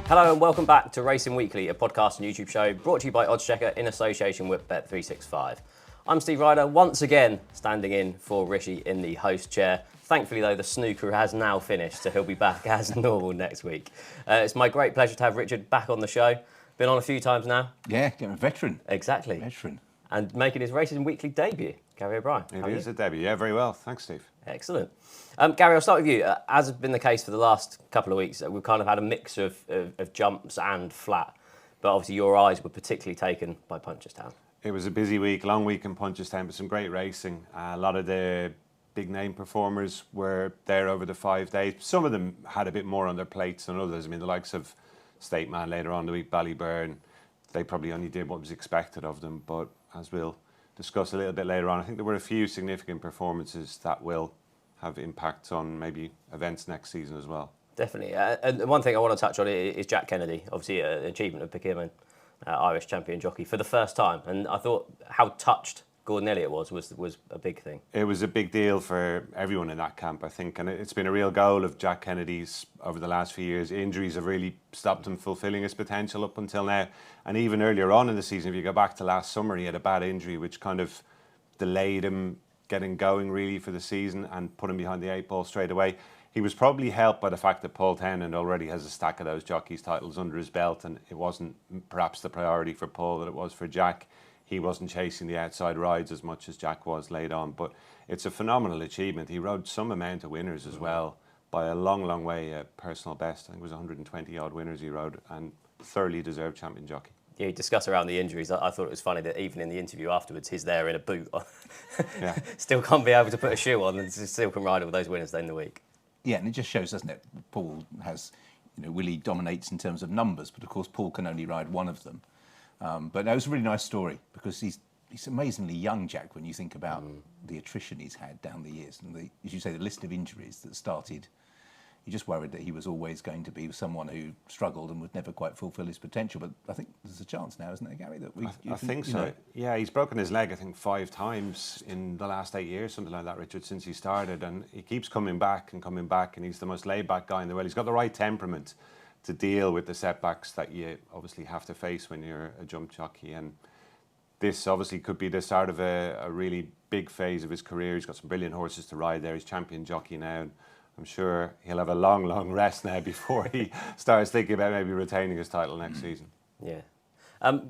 Hello and welcome back to Racing Weekly, a podcast and YouTube show brought to you by oddschecker in association with Bet365. I'm Steve Ryder, once again standing in for Rishi in the host chair. Thankfully though, the snooker has now finished, so he'll be back as normal next week. It's my great pleasure to have Richard back on the show. Been on a few times now. Yeah, a veteran. Exactly. Veteran. And making his Racing Weekly debut, Gary O'Brien. It is a debut, yeah, very well. Thanks, Steve. Excellent. Gary, I'll start with you. As has been the case for the last couple of weeks, we've kind of had a mix of jumps and flat, but obviously your eyes were particularly taken by Punchestown. It was a busy week, long week in Punchestown, but some great racing. A lot of the big name performers were there over the 5 days. Some of them had a bit more on their plates than others. I mean, the likes of State Man later on the week, Ballyburn, they probably only did what was expected of them, but as we'll discuss a little bit later on, I think there were a few significant performances that will have impacts on maybe events next season as well. Definitely. And one thing I want to touch on is Jack Kennedy, obviously an achievement of Bittersweet, Irish champion jockey for the first time. And I thought how touched Gordon Elliott was a big thing. It was a big deal for everyone in that camp, I think. And it's been a real goal of Jack Kennedy's over the last few years. Injuries have really stopped him fulfilling his potential up until now. And even earlier on in the season, if you go back to last summer, he had a bad injury, which kind of delayed him getting going really for the season and put him behind the 8 ball straight away. He was probably helped by the fact that Paul Townend already has a stack of those jockeys titles under his belt, and it wasn't perhaps the priority for Paul that it was for Jack. He wasn't chasing the outside rides as much as Jack was late on, but it's a phenomenal achievement. He rode some amount of winners as well, by a long, long way, a personal best. I think it was 120 odd winners he rode, and thoroughly deserved champion jockey. Yeah, you discuss around the injuries. I thought it was funny that even in the interview afterwards, he's there in a boot. Yeah. Still can't be able to put a shoe on and still can ride all those winners in the week. Yeah, and it just shows, doesn't it? Paul has, Willie dominates in terms of numbers, but of course Paul can only ride one of them. But no, it was a really nice story because he's amazingly young, Jack, when you think about the attrition he's had down the years. And as you say, the list of injuries that started, you just worried that he was always going to be someone who struggled and would never quite fulfil his potential. But I think there's a chance now, isn't there, Gary? That I think so. Yeah, he's broken his leg, I think, 5 times in the last 8 years, something like that, Richard, since he started. And he keeps coming back, and he's the most laid-back guy in the world. He's got the right temperament to deal with the setbacks that you obviously have to face when you're a jump jockey. And this obviously could be the start of a really big phase of his career. He's got some brilliant horses to ride there. He's champion jockey now. And I'm sure he'll have a long, long rest now before he starts thinking about maybe retaining his title next season. Yeah.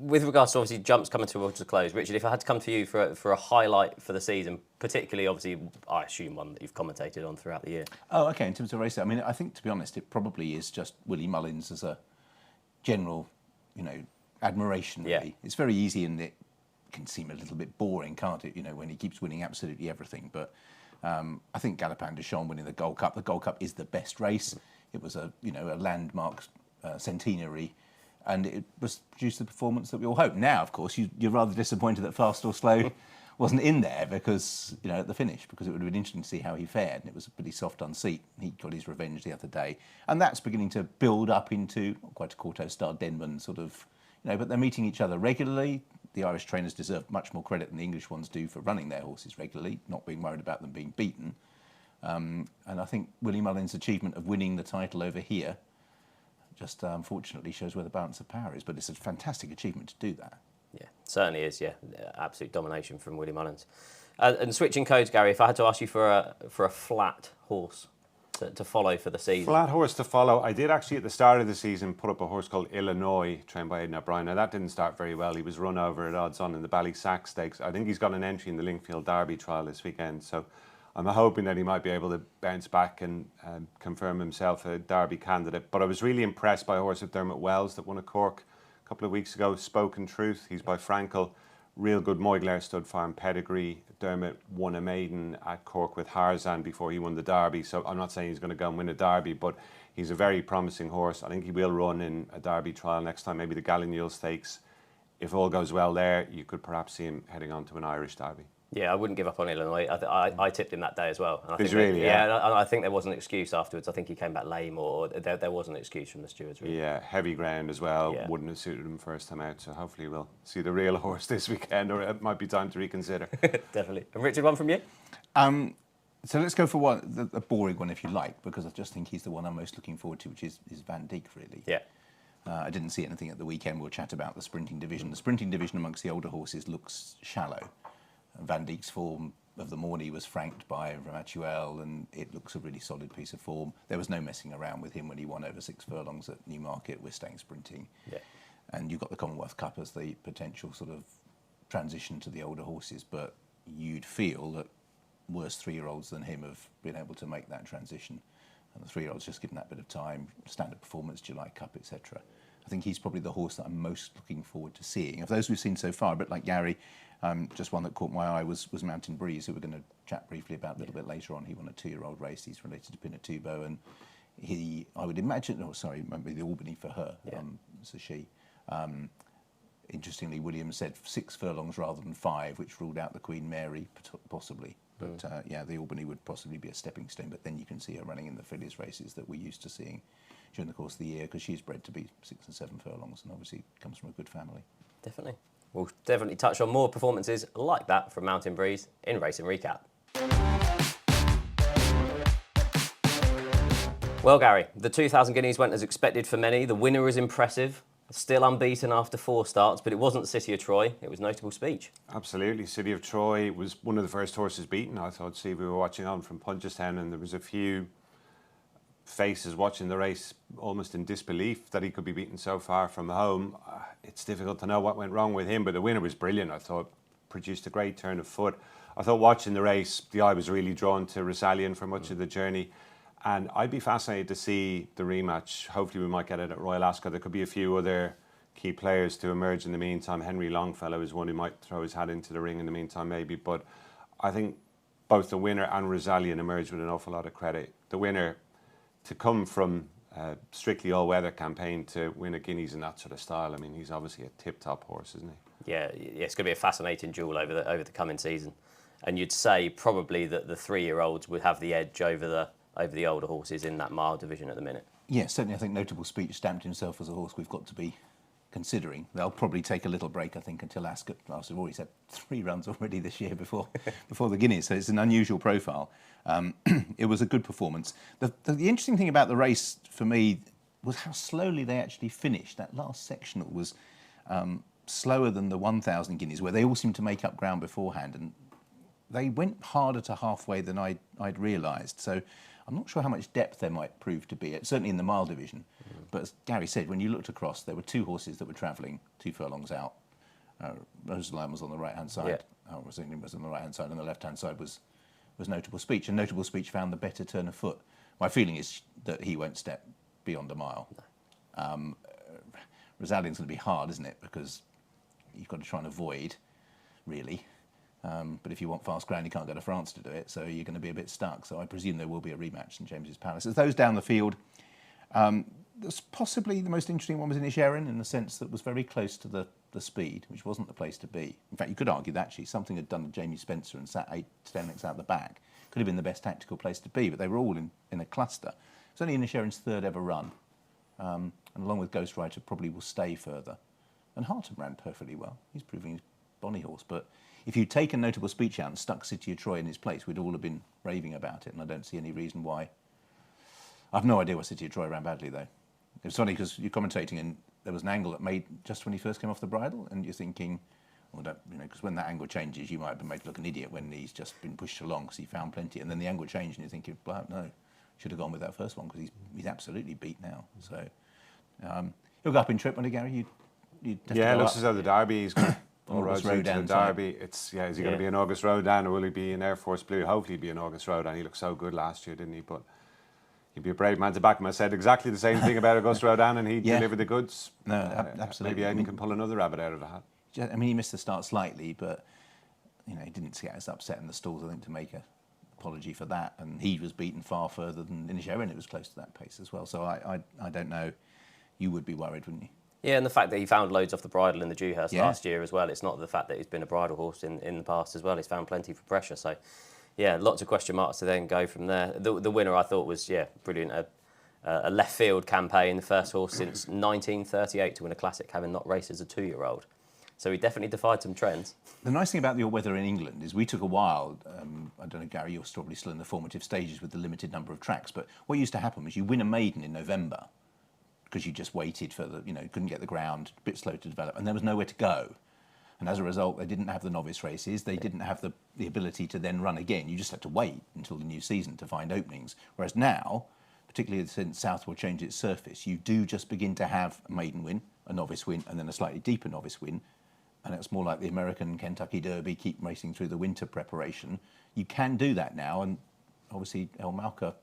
With regards to obviously jumps coming towards the close, Richard, if I had to come to you for a highlight for the season, particularly obviously, I assume one that you've commentated on throughout the year. Oh, okay. In terms of racing, I mean, I think to be honest, it probably is just Willie Mullins as a general, admiration. Really, yeah. It's very easy and it can seem a little bit boring, can't it? When he keeps winning absolutely everything, but. I think Galopin de Champs winning the Gold Cup. The Gold Cup is the best race. It was a landmark centenary, and it was produced the performance that we all hoped. Now, of course, you're rather disappointed that Fast or Slow wasn't in there because at the finish, because it would have been interesting to see how he fared. And it was a pretty soft unseat. He got his revenge the other day, and that's beginning to build up into not quite a Quarto-star Denman sort of. But they're meeting each other regularly. The Irish trainers deserve much more credit than the English ones do for running their horses regularly, not being worried about them being beaten. And I think Willie Mullins' achievement of winning the title over here just unfortunately shows where the balance of power is. But it's a fantastic achievement to do that. Yeah, certainly is, yeah. Absolute domination from Willie Mullins. And switching codes, Gary, if I had to ask you for a flat horse to follow for the season. Flat horse to follow. I did actually at the start of the season put up a horse called Illinois, trained by Aidan O'Brien. Now that didn't start very well. He was run over at odds on in the Ballysack Stakes. I think he's got an entry in the Lingfield Derby trial this weekend. So I'm hoping that he might be able to bounce back and confirm himself a Derby candidate. But I was really impressed by a horse of Dermot Wells that won a Cork a couple of weeks ago, Spoken Truth. He's by Frankel. Real good Moigler stud farm pedigree. Dermot won a maiden at Cork with Harzan before he won the Derby. So I'm not saying he's going to go and win a Derby, but he's a very promising horse. I think he will run in a Derby trial next time, maybe the Gallinule Stakes. If all goes well there, you could perhaps see him heading on to an Irish Derby. Yeah, I wouldn't give up on Illinois. I tipped him that day as well. And I Did think you really? Yeah, I think there was an excuse afterwards. I think he came back lame, or there was an excuse from the stewards. Really. Yeah, heavy ground as well. Yeah. Wouldn't have suited him first time out. So hopefully we'll see the real horse this weekend, or it might be time to reconsider. Definitely. And Richard, one from you? So let's go for one, the boring one if you like, because I just think he's the one I'm most looking forward to, which is Van Dijk, really. Yeah. I didn't see anything at the weekend. We'll chat about the sprinting division. The sprinting division amongst the older horses looks shallow. Van Dijk's form of the morning was franked by Ramatuelle, and it looks a really solid piece of form. There was no messing around with him when he won over 6 furlongs at Newmarket. We're staying sprinting. Yeah. And you've got the Commonwealth Cup as the potential sort of transition to the older horses, but you'd feel that worse 3-year-olds than him have been able to make that transition. And the 3-year-olds just given that bit of time, standard performance, July Cup, etc. I think he's probably the horse that I'm most looking forward to seeing. Of those we've seen so far, a bit like Gary, just one that caught my eye was Mountain Breeze, who we're going to chat briefly about a little bit later on. He won a 2-year-old race. He's related to Pinatubo, and I would imagine, it might be the Albany for her, so she. Interestingly, Williams said 6 furlongs rather than 5, which ruled out the Queen Mary possibly. But the Albany would possibly be a stepping stone. But then you can see her running in the fillies races that we're used to seeing during the course of the year, because she's bred to be 6 and 7 furlongs, and obviously comes from a good family. Definitely. We'll definitely touch on more performances like that from Mountain Breeze in Racing Recap. Well, Gary, the 2,000 guineas went as expected for many. The winner was impressive. Still unbeaten after 4 starts, but it wasn't City of Troy. It was Notable Speech. Absolutely. City of Troy was one of the first horses beaten. I thought, we were watching on from Punchestown, and there was a few faces watching the race almost in disbelief that he could be beaten so far from home. It's difficult to know what went wrong with him, but the winner was brilliant. I thought produced a great turn of foot. I thought watching the race, the eye was really drawn to Rosallion for much of the journey. And I'd be fascinated to see the rematch. Hopefully we might get it at Royal Ascot. There could be a few other key players to emerge in the meantime. Henry Longfellow is one who might throw his hat into the ring in the meantime maybe. But I think both the winner and Rosallion emerged with an awful lot of credit. The winner, to come from a strictly all-weather campaign to win a Guineas in that sort of style, I mean, he's obviously a tip-top horse, isn't he? Yeah, it's going to be a fascinating duel over the coming season. And you'd say probably that the 3-year-olds would have the edge over the older horses in that mile division at the minute. Yeah, certainly I think Notable Speech stamped himself as a horse we've got to be considering. They'll probably take a little break, I think, until Ascot. We've already had 3 runs already this year before the Guineas, so it's an unusual profile. It was a good performance. The interesting thing about the race for me was how slowly they actually finished. That last section was slower than the 1,000 Guineas, where they all seemed to make up ground beforehand, and they went harder to halfway than I'd realised. So I'm not sure how much depth there might prove to be, certainly in the mile division. But as Gary said, when you looked across, there were 2 horses that were travelling 2 furlongs out. Rosaline was on the right-hand side. Rosaline was on the right-hand side, and the left-hand side was Notable Speech. And Notable Speech found the better turn of foot. My feeling is that he won't step beyond a mile. Rosaline's going to be hard, isn't it? Because you've got to try and avoid, really. But if you want fast ground, you can't go to France to do it, so you're going to be a bit stuck. So I presume there will be a rematch in James's Palace. As those down the field, possibly the most interesting one was Inish Erin, in the sense that was very close to the speed, which wasn't the place to be. In fact, you could argue that actually something had done to Jamie Spencer and sat 8 to 10 lengths out the back. Could have been the best tactical place to be, but they were all in a cluster. It's only Inish Erin's 3rd ever run, and along with Ghost Rider probably will stay further. And Harton ran perfectly well. He's proving he's a bonny horse, but if you'd taken Notable Speech out and stuck City of Troy in his place, we'd all have been raving about it, and I don't see any reason why. I've no idea why City of Troy ran badly, though. It's funny because you're commentating, and there was an angle that made just when he first came off the bridle, and you're thinking, well, because when that angle changes, you might have been made to look an idiot when he's just been pushed along because he found plenty, and then the angle changed, and you're thinking, well, no, should have gone with that first one because he's absolutely beat now. So he'll go up in trip, won't he, Gary? It looks as though the Derby he's going. August Rodan to the Derby. Is he going to be an August Rodan, or will he be an Air Force Blue? Hopefully he'll be an August Rodan. He looked so good last year, didn't he? But he'd be a brave man to back him. I said exactly the same thing about August Rodan, and he delivered the goods. No, absolutely. Maybe Aidan can pull another rabbit out of the hat. I mean, he missed the start slightly, but he didn't get as upset in the stalls, I think, to make an apology for that. And he was beaten far further than Inish Erin. It was close to that pace as well. So I don't know. You would be worried, wouldn't you? Yeah, and the fact that he found loads off the bridle in the Dewhurst last year as well. It's not the fact that he's been a bridle horse in the past as well. He's found plenty for pressure. So, yeah, lots of question marks to then go from there. The winner, I thought, was, brilliant. A left field campaign, the first horse since 1938 to win a classic, having not raced as a 2-year-old. So he definitely defied some trends. The nice thing about the all-weather in England is we took a while, I don't know, Gary, you're probably still in the formative stages with the limited number of tracks, but what used to happen was you win a maiden in November, because you just waited for the, couldn't get the ground, a bit slow to develop, and there was nowhere to go. And as a result, they didn't have the novice races. They didn't have the ability to then run again. You just had to wait until the new season to find openings. Whereas now, particularly since Southwell changed its surface, you do just begin to have a maiden win, a novice win, and then a slightly deeper novice win. And it's more like the American Kentucky Derby, keep racing through the winter preparation. You can do that now, and obviously El Malka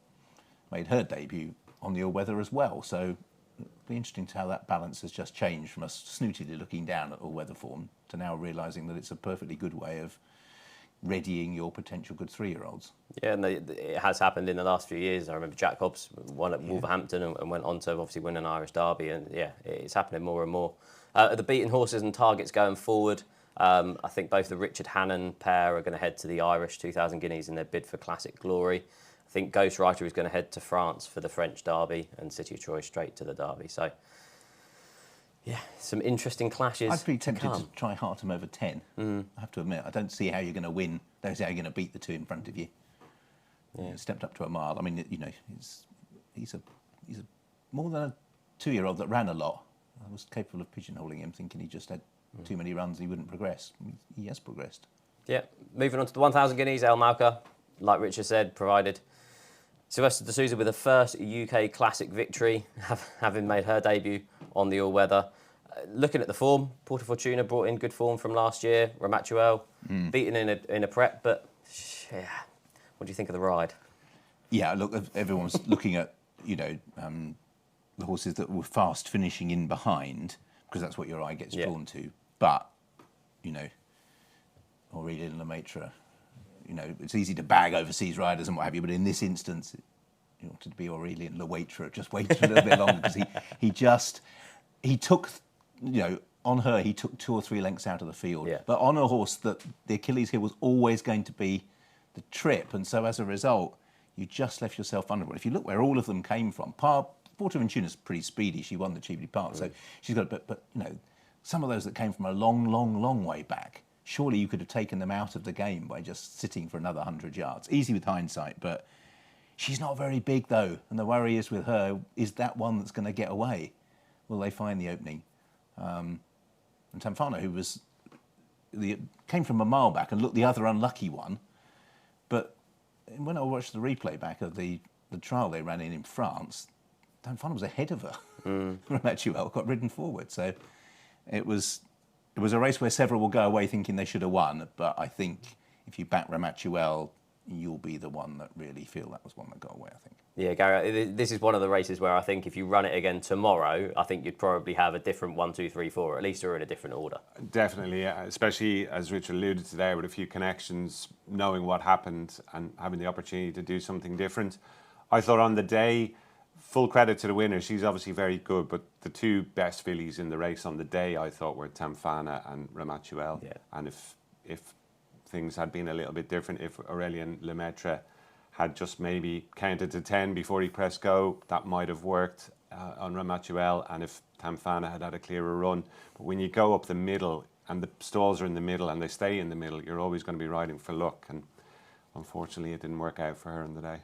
made her debut on the all-weather as well. So it'll be interesting to how that balance has just changed from us snootily looking down at all-weather form to now realising that it's a perfectly good way of readying your potential good 3-year-olds. Yeah, and it has happened in the last few years. I remember Jack Hobbs won at Wolverhampton and went on to obviously win an Irish Derby, and yeah, it's happening more and more. The beaten horses and targets going forward, I think both the Richard Hannon pair are going to head to the Irish 2,000 guineas in their bid for Classic Glory. I think Ghost Rider is going to head to France for the French Derby, and City of Troy straight to the Derby. So, yeah, some interesting clashes. I'd be tempted to try Hartum over 10. I have to admit, I don't see how you're going to win. I don't see how you're going to beat the two in front of you. Yeah. Stepped up to a mile. I mean, he's a more than a 2-year-old that ran a lot. I was capable of pigeonholing him, thinking he just had too many runs, he wouldn't progress. He has progressed. Yeah, moving on to the 1,000 guineas, El Malka, like Richard said, provided Sylvester de Sousa with a first UK Classic victory, having made her debut on the all-weather. Looking at the form, Porta Fortuna brought in good form from last year. Ramatuel beaten in a prep, but yeah, what do you think of the ride? Yeah, look, everyone's looking at the horses that were fast finishing in behind, because that's what your eye gets drawn to. But Aurelien Lemaitre. It's easy to bag overseas riders and what have you, but in this instance, you wanted to be Aurelien Lemaitre. Just waited a little bit longer because he took, on her, he took 2 or 3 lengths out of the field. Yeah. But on a horse that the Achilles heel was always going to be the trip, and so as a result, you just left yourself vulnerable. If you look where all of them came from, Porta Fortuna's pretty speedy. She won the Cheveley Park, so she's got. But some of those that came from a long, long, long way back. Surely you could have taken them out of the game by just sitting for another 100 yards. Easy with hindsight, but she's not very big though. And the worry is with her, is that one that's going to get away? Will they find the opening? And Tamfana, who came from a mile back and looked the other unlucky one. But when I watched the replay back of the trial they ran in France, Tamfana was ahead of her. Ramatuel got ridden forward. So it was a race where several will go away thinking they should have won, but I think if you back Ramatuel, you'll be the one that really feel that was one that got away, I think. Yeah, Gary, this is one of the races where I think if you run it again tomorrow, I think you'd probably have a different 1, 2, 3, 4, or at least they're in a different order. Definitely, yeah. Especially as Richard alluded to there, with a few connections, knowing what happened and having the opportunity to do something different. I thought on the day, full credit to the winner, she's obviously very good, but the 2 best fillies in the race on the day I thought were Tamfana and Ramatuel. Yeah. And if things had been a little bit different, if Aurelien Lemaitre had just maybe counted to 10 before he pressed go, that might have worked on Ramatuel, and if Tamfana had a clearer run. But when you go up the middle and the stalls are in the middle and they stay in the middle, you're always going to be riding for luck, and unfortunately it didn't work out for her on the day.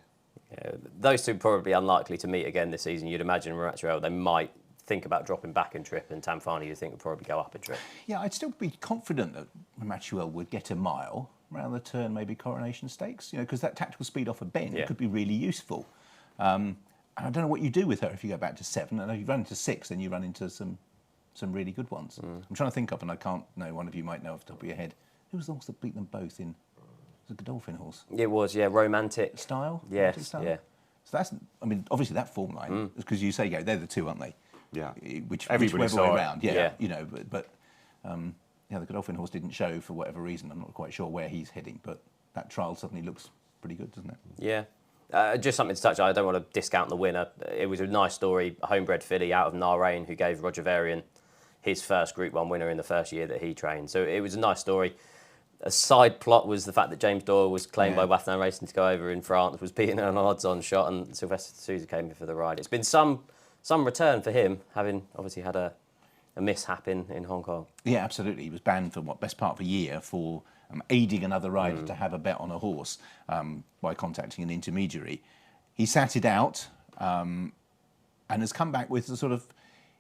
Yeah, those two probably unlikely to meet again this season. You'd imagine Ramatuel, they might think about dropping back in trip, and Tamfana you think would probably go up in trip. Yeah, I'd still be confident that Ramatuel would get a mile around the turn, maybe Coronation Stakes, because that tactical speed off a bend could be really useful. And I don't know what you do with her if you go back to 7. I know you run into 6, then you run into some really good ones. I'm trying to think of, and I can't know, one of you might know off the top of your head, who was the horse that beat them both in? The Godolphin horse. It was, yeah, Romantic Style. Yes, style? Yeah. So that's, I mean, obviously that form line, because you say, they're the 2, aren't they? Yeah. Whichever way around, yeah. But the Godolphin horse didn't show for whatever reason. I'm not quite sure where he's heading, but that trial suddenly looks pretty good, doesn't it? Yeah. Just something to touch on. I don't want to discount the winner. It was a nice story, a homebred filly out of Narain who gave Roger Varian his first Group 1 winner in the first year that he trained. So it was a nice story. A side plot was the fact that James Doyle was claimed by Wafnan Racing to go over in France, was beaten an odds-on shot, and Sylvester de Sousa came in for the ride. It's been some return for him, having obviously had a mishap in Hong Kong. Yeah, absolutely. He was banned for best part of a year for aiding another rider to have a bet on a horse by contacting an intermediary. He sat it out, and and has come back with a sort of.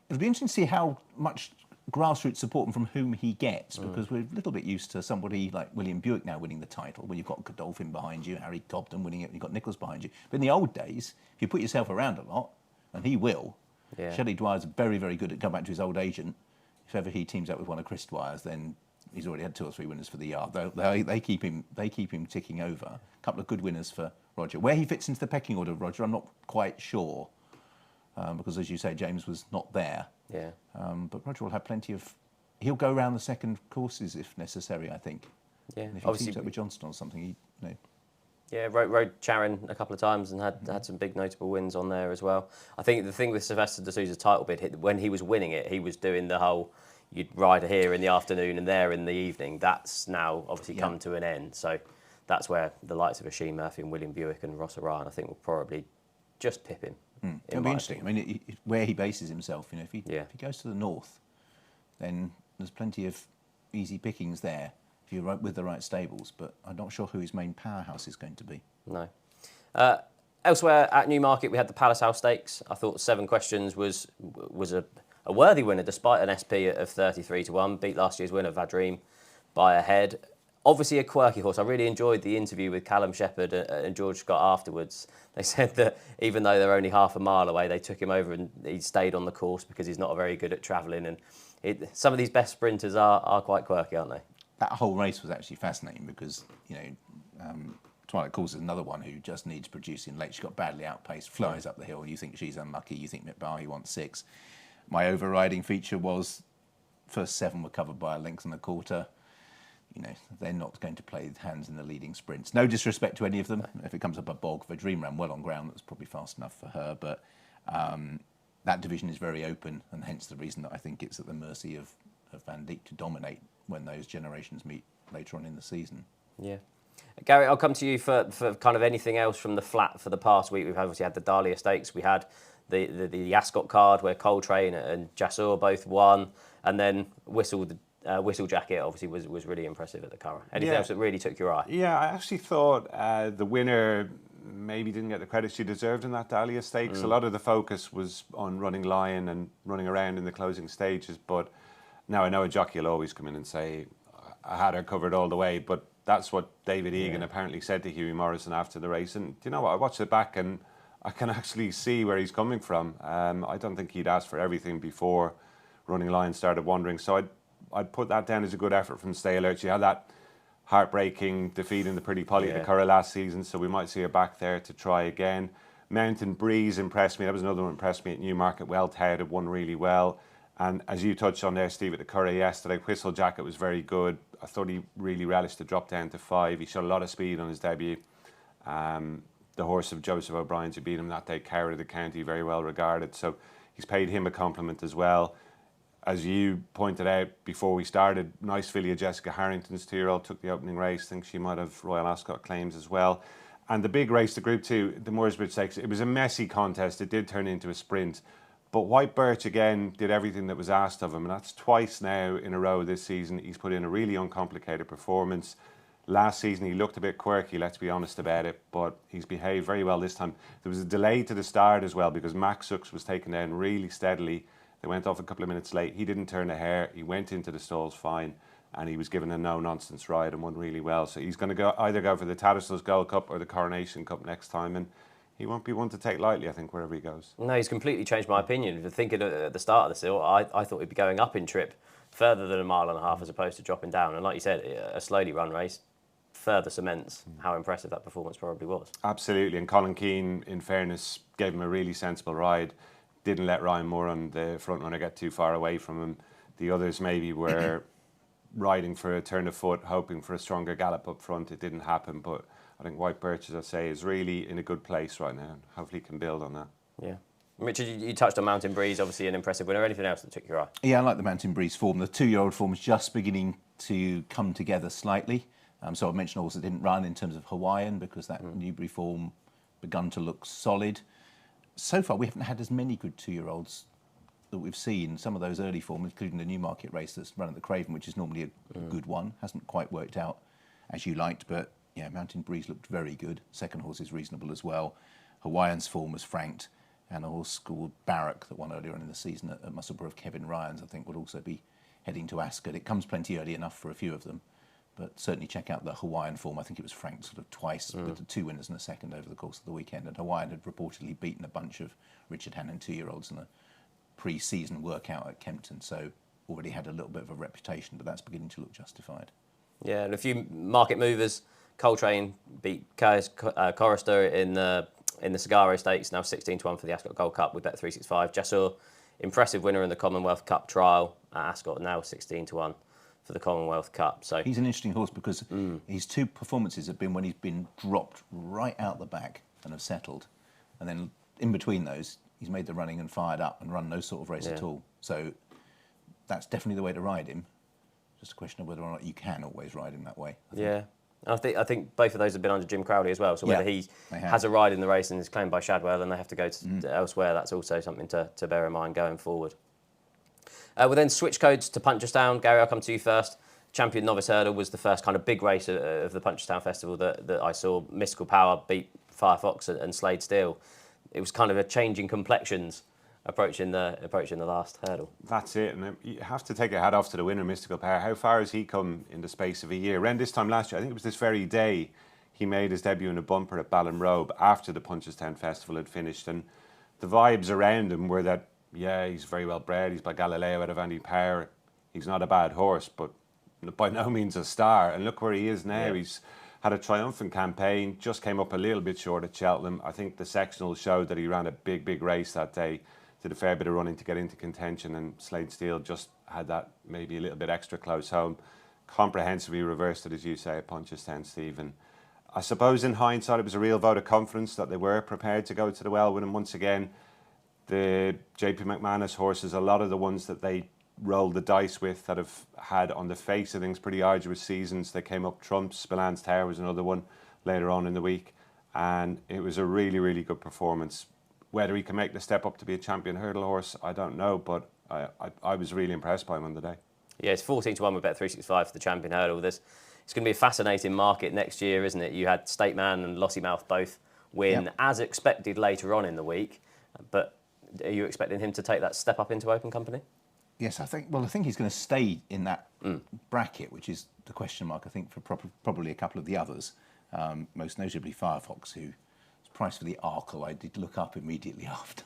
It'll be interesting to see how much grassroots support and from whom he gets, because we're a little bit used to somebody like William Buick now winning the title, when you've got Godolphin behind you, Harry Cobden winning it, and you've got Nichols behind you. But in the old days, if you put yourself around a lot, and he will, Shelley Dwyer's very, very good at going back to his old agent. If ever he teams up with one of Chris Dwyer's, then he's already had 2 or 3 winners for the yard. They keep him ticking over. A couple of good winners for Roger. Where he fits into the pecking order of Roger, I'm not quite sure, because as you say, James was not there. Yeah. But Roger will have plenty of. He'll go around the second courses if necessary, I think. Yeah. And if he teams up with Johnston or something, Yeah, rode Charon a couple of times and had some big notable wins on there as well. I think the thing with Sylvester de Sousa's title bid, when he was winning it, he was doing the whole, you'd ride here in the afternoon and there in the evening. That's now obviously come to an end. So that's where the likes of Oisin Murphy and William Buick and Ross O'Ryan, I think, will probably just pip him. It'll be interesting. I mean, where he bases himself, if he goes to the north, then there's plenty of easy pickings there if you're with the right stables. But I'm not sure who his main powerhouse is going to be. No. Elsewhere at Newmarket, we had the Palace House Stakes. I thought 7 Questions was a worthy winner, despite an SP of 33-1. Beat last year's winner, Vadream, by a head. Obviously a quirky horse. I really enjoyed the interview with Callum Shepherd and George Scott afterwards. They said that even though they're only half a mile away, they took him over and he stayed on the course because he's not very good at travelling. And some of these best sprinters are quite quirky, aren't they? That whole race was actually fascinating because, Twilight Calls is another one who just needs producing late. She got badly outpaced, flies up the hill. You think she's unlucky. You think Mitbahi wants 6. My overriding feature was first 7 were covered by a length and a quarter. They're not going to play hands in the leading sprints. No disrespect to any of them. If it comes up a bog, Vadream ran well on ground. That's probably fast enough for her. But that division is very open, and hence the reason that I think it's at the mercy of Van Dijk to dominate when those generations meet later on in the season. Yeah. Gary, I'll come to you for kind of anything else from the flat for the past week. We've obviously had the Dahlia Stakes. We had the Ascot card where Coltrane and Jasur both won, and then Whistle Jacket obviously was really impressive at the Curragh. Anything else that really took your eye? Yeah, I actually thought the winner maybe didn't get the credit she deserved in that Dahlia Stakes. A lot of the focus was on running Lion and running around in the closing stages, but now I know a jockey will always come in and say, I had her covered all the way, but that's what David Egan apparently said to Hughie Morrison after the race. And do you know what? I watched it back and I can actually see where he's coming from. I don't think he'd asked for everything before Running Lion started wandering. So I'd put that down as a good effort from Stay Alert. She had that heartbreaking defeat in the Pretty Polly at the Curragh last season, so we might see her back there to try again. Mountain Breeze impressed me. That was another one that impressed me at Newmarket. Well touted, won really well. And as you touched on there, Steve, at the Curragh yesterday, Whistle Jacket was very good. I thought he really relished the drop down to 5. He showed a lot of speed on his debut. The horse of Joseph O'Brien's who beat him that day, Coward of the County, very well regarded. So he's paid him a compliment as well. As you pointed out before we started, nice filly of Jessica Harrington's 2-year-old took the opening race. I think she might have Royal Ascot claims as well. And the big race, the Group 2, the Mooresbridge Stakes, it was a messy contest. It did turn into a sprint. But White Birch, again, did everything that was asked of him. And that's twice now in a row this season. He's put in a really uncomplicated performance. Last season, he looked a bit quirky, let's be honest about it. But he's behaved very well this time. There was a delay to the start as well because Max Sux was taken down really steadily. They went off a couple of minutes late. He didn't turn a hair. He went into the stalls fine. And he was given a no-nonsense ride and won really well. So he's going to either go for the Tattersalls Gold Cup or the Coronation Cup next time. And he won't be one to take lightly, I think, wherever he goes. No, he's completely changed my opinion. Thinking at the start of the seal, I thought he'd be going up in trip further than 1.5 miles as opposed to dropping down. And like you said, a slowly run race further cements how impressive that performance probably was. Absolutely. And Colin Keane, in fairness, gave him a really sensible ride. Didn't let Ryan Moore on the front runner get too far away from him. The others maybe were riding for a turn of foot, hoping for a stronger gallop up front. It didn't happen, but I think White Birch, as I say, is really in a good place right now. Hopefully he can build on that. Yeah. Richard, you touched on Mountain Breeze, obviously an impressive winner. Anything else that took your eye? Yeah, I like the Mountain Breeze form. The 2-year-old form is just beginning to come together slightly. So I mentioned also it didn't run in terms of Hawaiian because that Newbury form begun to look solid. So far, we haven't had as many good 2-year-olds that we've seen. Some of those early forms, including the Newmarket race that's run at the Craven, which is normally a good one, hasn't quite worked out as you liked, but yeah, Mountain Breeze looked very good. Second horse is reasonable as well. Hawaiian's form was franked. and a horse called Barrack that won earlier on in the season at Musselburgh of Kevin Ryan's, I think, would also be heading to Ascot. It comes plenty early enough for a few of them, but certainly check out the Hawaiian form. I think it was franked sort of twice with the 2 winners and a second over the course of the weekend, and Hawaiian had reportedly beaten a bunch of Richard Hannon 2-year-olds in a pre-season workout at Kempton, so already had a little bit of a reputation, but that's beginning to look justified. Yeah, and a few market movers. Coltrane beat Chorister in the Sagaro Stakes, now 16-1 for the Ascot Gold Cup with Bet365. Jassur, impressive winner in the Commonwealth Cup trial at Ascot, now 16-1 for the Commonwealth Cup. So he's an interesting horse because his 2 performances have been when he's been dropped right out the back and have settled, and then in between those he's made the running and fired up and run no sort of race at all. So that's definitely the way to ride him. Just a question of whether or not you can always ride him that way. I think both of those have been under Jim Crowley as well. So whether he has a ride in the race and is claimed by Shadwell and they have to go to elsewhere, that's also something to bear in mind going forward. We'll then switch codes to Punchestown. Gary, I'll come to you first. Champion Novice Hurdle was the first kind of big race of the Punchestown Festival that I saw. Mystical Power beat Firefox and Slade Steel. It was kind of a changing complexions approaching the last hurdle. That's it, and you have to take a hat off to the winner, Mystical Power. How far has he come in the space of a year? Around this time last year, I think it was this very day, he made his debut in a bumper at Ballyburn after the Punchestown Festival had finished, and the vibes around him were that, yeah, he's very well bred, he's by Galileo out of Andy Power, he's not a bad horse, but by no means a star, and look where he is now. Yeah. He's had a triumphant campaign, just came up a little bit short at Cheltenham. I think the sectional showed that he ran a big race that day, did a fair bit of running to get into contention, and Slade Steel just had that maybe a little bit extra close home. Comprehensively reversed it, as you say, at Punchestown, Stephen. I suppose in hindsight it was a real vote of confidence that they were prepared to go to the well with him once again. The JP McManus horses, a lot of the ones that they rolled the dice with that have had on the face of things pretty arduous seasons, they came up trumps. Spillans Tower was another one later on in the week, and it was a really good performance. Whether he can make the step up to be a champion hurdle horse, I don't know, but I was really impressed by him on the day. Yeah, it's 14-1 with Bet365 for the champion hurdle. It's going to be a fascinating market next year, isn't it? You had State Man and Lossiemouth both win as expected later on in the week, but are you expecting him to take that step up into open company? Yes, I think he's going to stay in that bracket, which is the question mark, I think, for probably a couple of the others, most notably Firefox, who price for the Arkle I did look up immediately after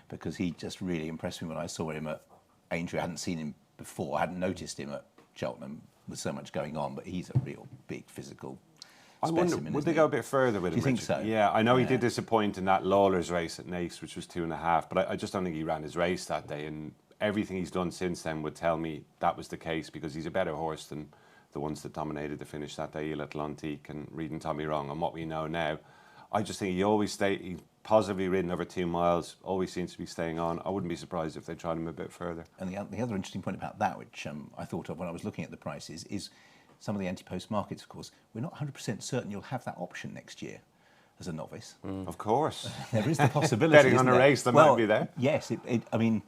because he just really impressed me when I saw him at Aintree. I hadn't seen him before, I hadn't noticed him at Cheltenham with so much going on, but he's a real big physical specimen. I wonder, would they go a bit further with him? Do you think so? Yeah, I know he did disappoint in that Lawler's race at Naas, which was 2.5, but I just don't think he ran his race that day, and everything he's done since then would tell me that was the case, because he's a better horse than the ones that dominated the finish that day, Il Atlantique and Reading Tommy Wrong, and what we know now. I just think he's positively ridden over 2 miles, always seems to be staying on. I wouldn't be surprised if they tried him a bit further. And the other interesting point about that, which I thought of when I was looking at the prices, is some of the anti-post markets, of course. We're not 100% certain you'll have that option next year as a novice. Of course. There is the possibility, betting on a race that might be there. Yes, I mean,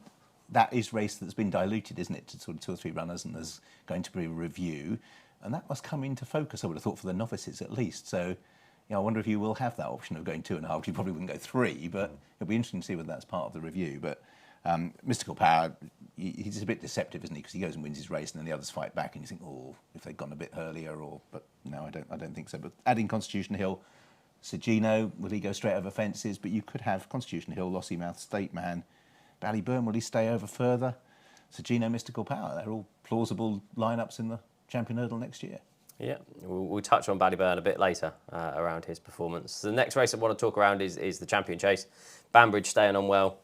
that is race that's been diluted, isn't it, to sort of 2 or 3 runners, and there's going to be a review, and that must come into focus, I would have thought, for the novices at least. So I wonder if you will have that option of going 2.5. You probably wouldn't go 3, but it'll be interesting to see whether that's part of the review. But Mystical Power, he's a bit deceptive, isn't he? Because he goes and wins his race, and then the others fight back, and you think, oh, if they'd gone a bit earlier, but no, I don't think so. But adding Constitution Hill, Segino, will he go straight over fences? But you could have Constitution Hill, Lossiemouth, State Man, Ballyburn, will he stay over further? Segino, Mystical Power, they're all plausible lineups in the Champion Hurdle next year. Yeah, we'll touch on Ballyburn a bit later around his performance. The next race I want to talk around is the Champion Chase. Banbridge staying on well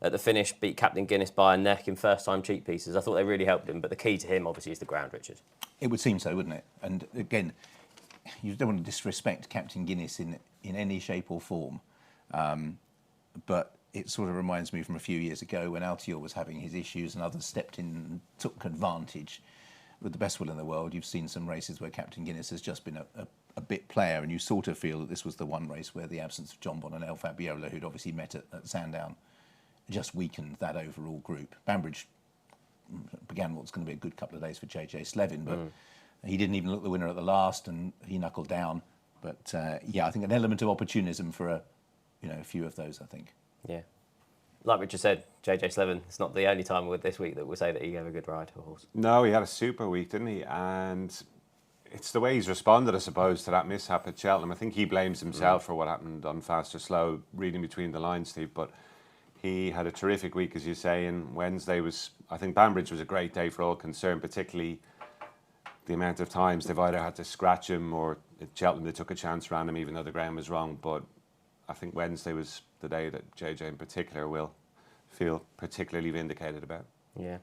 at the finish, beat Captain Guinness by a neck in first-time cheek pieces. I thought they really helped him, but the key to him, obviously, is the ground, Richard. It would seem so, wouldn't it? And again, you don't want to disrespect Captain Guinness in any shape or form, but it sort of reminds me from a few years ago when Altior was having his issues and others stepped in and took advantage. With the best will in the world, you've seen some races where Captain Guinness has just been a bit player, and you sort of feel that this was the one race where the absence of John Bon and El Fabiola, who'd obviously met at Sandown, just weakened that overall group. Banbridge began what's going to be a good couple of days for JJ Slevin, but he didn't even look the winner at the last, and he knuckled down. But I think an element of opportunism for a few of those, I think. Yeah. like Richard said, JJ Slevin, it's not the only time with this week that we'll say that he gave a good ride to a horse. No, he had a super week, didn't he? And it's the way he's responded, I suppose, to that mishap at Cheltenham. I think he blames himself for what happened on Fast or Slow, reading between the lines, Steve. But he had a terrific week, as you say, and Wednesday was, I think Banbridge was a great day for all concerned, particularly the amount of times they've either had to scratch him or at Cheltenham they took a chance around him even though the ground was wrong. But I think Wednesday was the day that JJ in particular will feel particularly vindicated about. Yeah.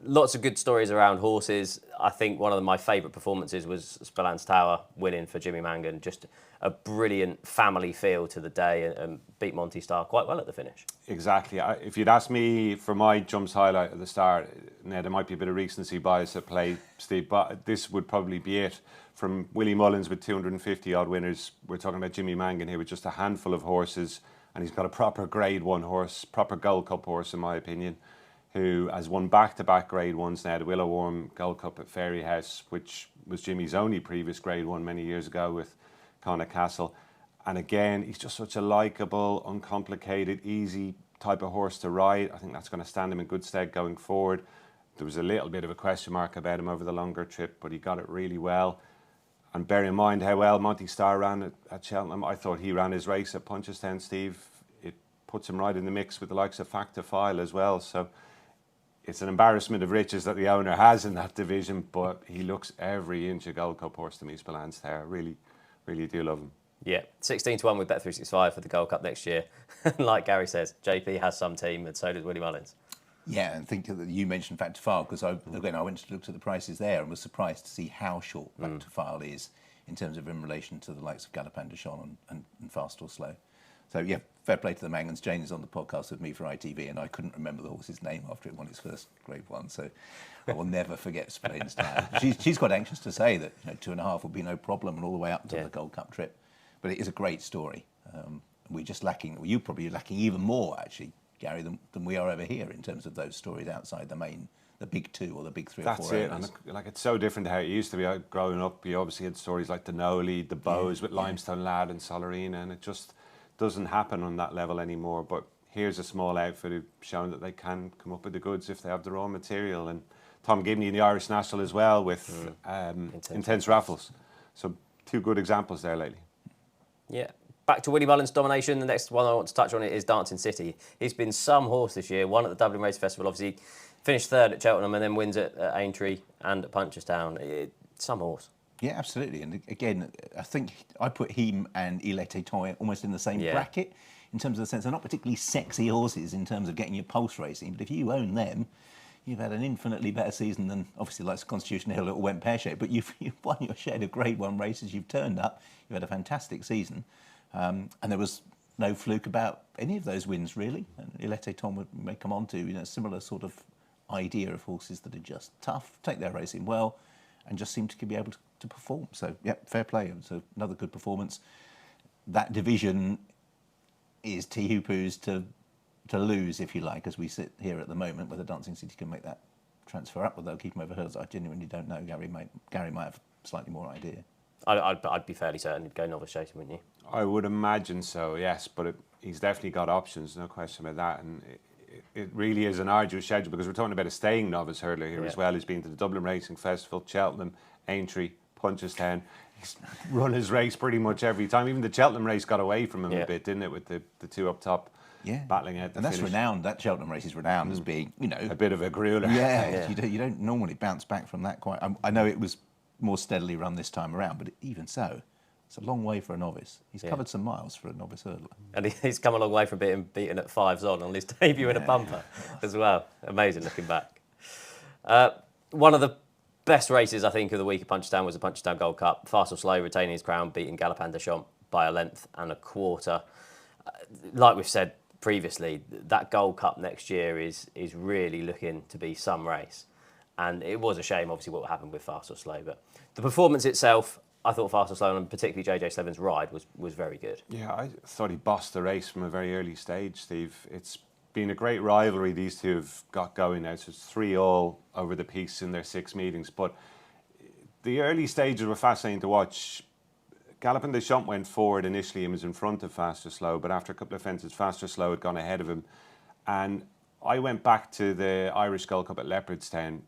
Lots of good stories around horses. I think one of my favourite performances was Spillane Tower winning for Jimmy Mangan. Just a brilliant family feel to the day and beat Monty Star quite well at the finish. Exactly. If you'd asked me for my jumps highlight at the start, now there might be a bit of recency bias at play, Steve, but this would probably be it. From Willie Mullins with 250 odd winners, we're talking about Jimmy Mangan here with just a handful of horses, and he's got a proper Grade 1 horse, proper Gold Cup horse in my opinion, who has won back-to-back Grade 1s now, the Willow Worm Gold Cup at Fairyhouse, which was Jimmy's only previous Grade 1 many years ago with Connacht Castle. And again, he's just such a likeable, uncomplicated, easy type of horse to ride. I think that's going to stand him in good stead going forward. There was a little bit of a question mark about him over the longer trip, but he got it really well. And bear in mind how well Monty Star ran at Cheltenham. I thought he ran his race at Punchestown, Steve. It puts him right in the mix with the likes of Factor File as well. So it's an embarrassment of riches that the owner has in that division, but he looks every inch a Gold Cup horse to me, Spillane Tower. Really, really do love him. Yeah, 16-1 with Bet365 for the Gold Cup next year. Like Gary says, JP has some team and so does Willie Mullins. Yeah, and think that you mentioned Factor File because I went to look at the prices there and was surprised to see how short Factor File is in terms of in relation to the likes of Galopin de Chon and Fast or Slow. So yeah, fair play to the Mangans. Jane is on the podcast with me for ITV, and I couldn't remember the horse's name after it won its first Grade 1. So I will never forget Spillane Tower. She's quite anxious to say that 2.5 would be no problem, and all the way up to the Gold Cup trip. But it is a great story. We're just lacking. Well, you're probably lacking even more actually, Gary, than we are over here in terms of those stories outside the big two or the big three or four. That's it. And like it's so different to how it used to be. Growing up, you obviously had stories like the Noli, the Bows with Limestone Lad and Solarina, and it just doesn't happen on that level anymore. But here's a small outfit who've shown that they can come up with the goods if they have the raw material. And Tom Gibney in the Irish National as well with Intense Raffles. So 2 good examples there lately. Yeah. Back to Willie Mullins' domination. The next one I want to touch on it is Dancing City. He's been some horse this year. Won at the Dublin Race Festival, obviously finished 3rd at Cheltenham and then wins at Aintree and at Punchestown. Some horse. Yeah, absolutely. And again, I think I put him and Il Était Temps almost in the same bracket in terms of the sense they're not particularly sexy horses in terms of getting your pulse racing, but if you own them, you've had an infinitely better season than, obviously, like Constitution Hill, it all went pear-shaped, but you've won your share of Grade 1 races, you've turned up, you've had a fantastic season, and there was no fluke about any of those wins, really. And Il Était Temps may come on to a similar sort of idea of horses that are just tough, take their racing well, and just seem to be able to perform. So, yeah, fair play. So another good performance. That division is Teahupoo's to lose, if you like, as we sit here at the moment, whether Dancing City can make that transfer up, whether they'll keep him over hurdles. I genuinely don't know. Gary might have slightly more idea. I'd be fairly certain he'd go novice chasing, wouldn't you? I would imagine so, yes, but he's definitely got options, no question about that. And it really is an arduous schedule because we're talking about a staying novice hurdler here as well. He's been to the Dublin Racing Festival, Cheltenham, Aintree, Punchestown. He's run his race pretty much every time. Even the Cheltenham race got away from him a bit, didn't it, with the 2 up top battling out the And that's finish. renowned, that Cheltenham race is renowned as being, a bit of a grueler. Yeah, you don't normally bounce back from that quite. I know it was more steadily run this time around, but even so, it's a long way for a novice. He's covered some miles for a novice hurdler. And he's come a long way from being beaten at 5s on his debut in a bumper as well. Amazing looking back. One of the best races, I think, of the week at Punchestown was the Punchestown Gold Cup. Fast or Slow retaining his crown, beating Galopin de Chon by 1.25 lengths. Like we've said previously, that Gold Cup next year is really looking to be some race. And it was a shame, obviously, what happened with Fast or Slow. But the performance itself, I thought Fast or Slow, and particularly JJ Slevin's ride, was very good. Yeah, I thought he bossed the race from a very early stage, Steve. It's been a great rivalry these two have got going now. So it's 3-3 over the piece in their 6 meetings. But the early stages were fascinating to watch. Galopin de Chon went forward initially and was in front of Fast or Slow, but after a couple of fences, Fast or Slow had gone ahead of him. And I went back to the Irish Gold Cup at Leopardstown.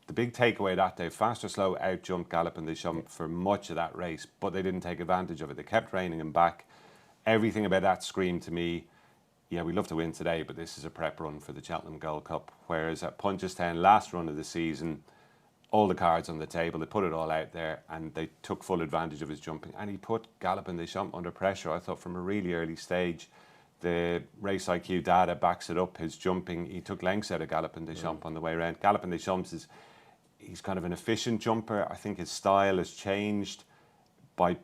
The big takeaway that day, Fast or Slow out-jumped Galopin Des Champs for much of that race, but they didn't take advantage of it. They kept reining him back. Everything about that screamed to me, yeah, we'd love to win today, but this is a prep run for the Cheltenham Gold Cup. Whereas at Punchestown, last run of the season, all the cards on the table, they put it all out there and they took full advantage of his jumping. And he put Galopin Des Champs under pressure, I thought, from a really early stage. The race IQ data backs it up. His jumping, he took lengths out of Galopin Des Champs on the way around. Galopin Des Champs he's kind of an efficient jumper. I think his style has changed by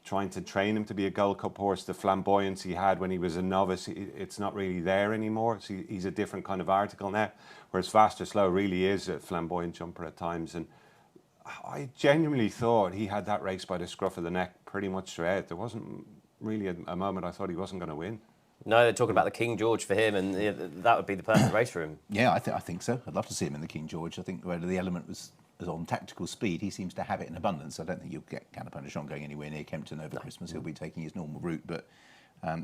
trying to train him to be a Gold Cup horse. The flamboyance he had when he was a novice, it's not really there anymore. So he's a different kind of article now. Whereas Fast or Slow really is a flamboyant jumper at times. And I genuinely thought he had that race by the scruff of the neck pretty much throughout. There wasn't really a moment I thought he wasn't going to win. No, they're talking about the King George for him, and that would be the perfect race for him. Yeah, I think so. I'd love to see him in the King George. I think whether the element was on tactical speed, he seems to have it in abundance. I don't think you'll get Galopin Des Champs going anywhere near Kempton over Christmas. He'll be taking his normal route. But at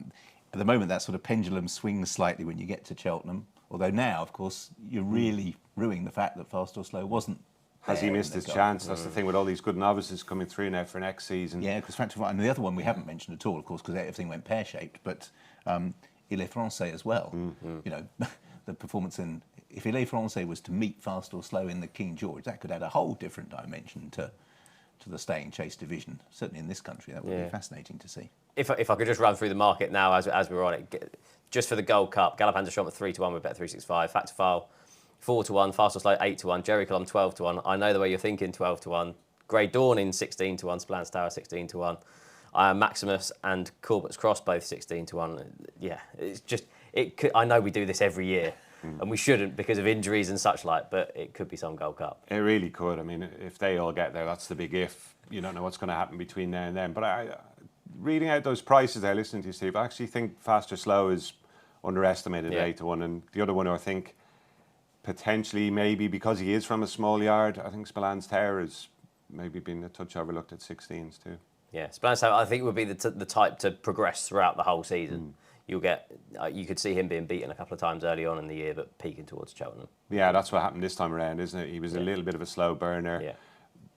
the moment, that sort of pendulum swings slightly when you get to Cheltenham. Although now, of course, you're really ruining the fact that Fast or Slow wasn't. Has he missed his chance? That's the thing with all these good novices coming through now for next season. Yeah, because and the other one we haven't mentioned at all, of course, because everything went pear-shaped, but Il est Français as well. You know, the performance in... If Il est Français was to meet Fast or Slow in the King George, that could add a whole different dimension to the staying chase division. Certainly in this country, that would be fascinating to see. If I could just run through the market now as we're on it, just for the Gold Cup, Galopin Des Champs at 3-1 with Bet365, Fact to File 4-1, Fast or Slow 8-1, Jerry Column 12-1. I know the way you're thinking, 12-1. Grey Dawn in 16-1, Splans Tower 16-1. Maximus and Corbett's Cross both 16-1. Yeah, it's just I know we do this every year, and we shouldn't because of injuries and such like. But it could be some Gold Cup. It really could. I mean, if they all get there, that's the big if. You don't know what's going to happen between now and then. But reading out those prices there, listening to you, Steve, I actually think Fast or Slow is underestimated at 8-1, and the other one I think potentially maybe because he is from a small yard, I think Splans Tower has maybe been a touch overlooked at 16s too. Yeah, Splans Tower I think would be the type to progress throughout the whole season. You'll get you could see him being beaten a couple of times early on in the year, but peaking towards Cheltenham. Yeah, that's what happened this time around, isn't it? He was a little bit of a slow burner. Yeah.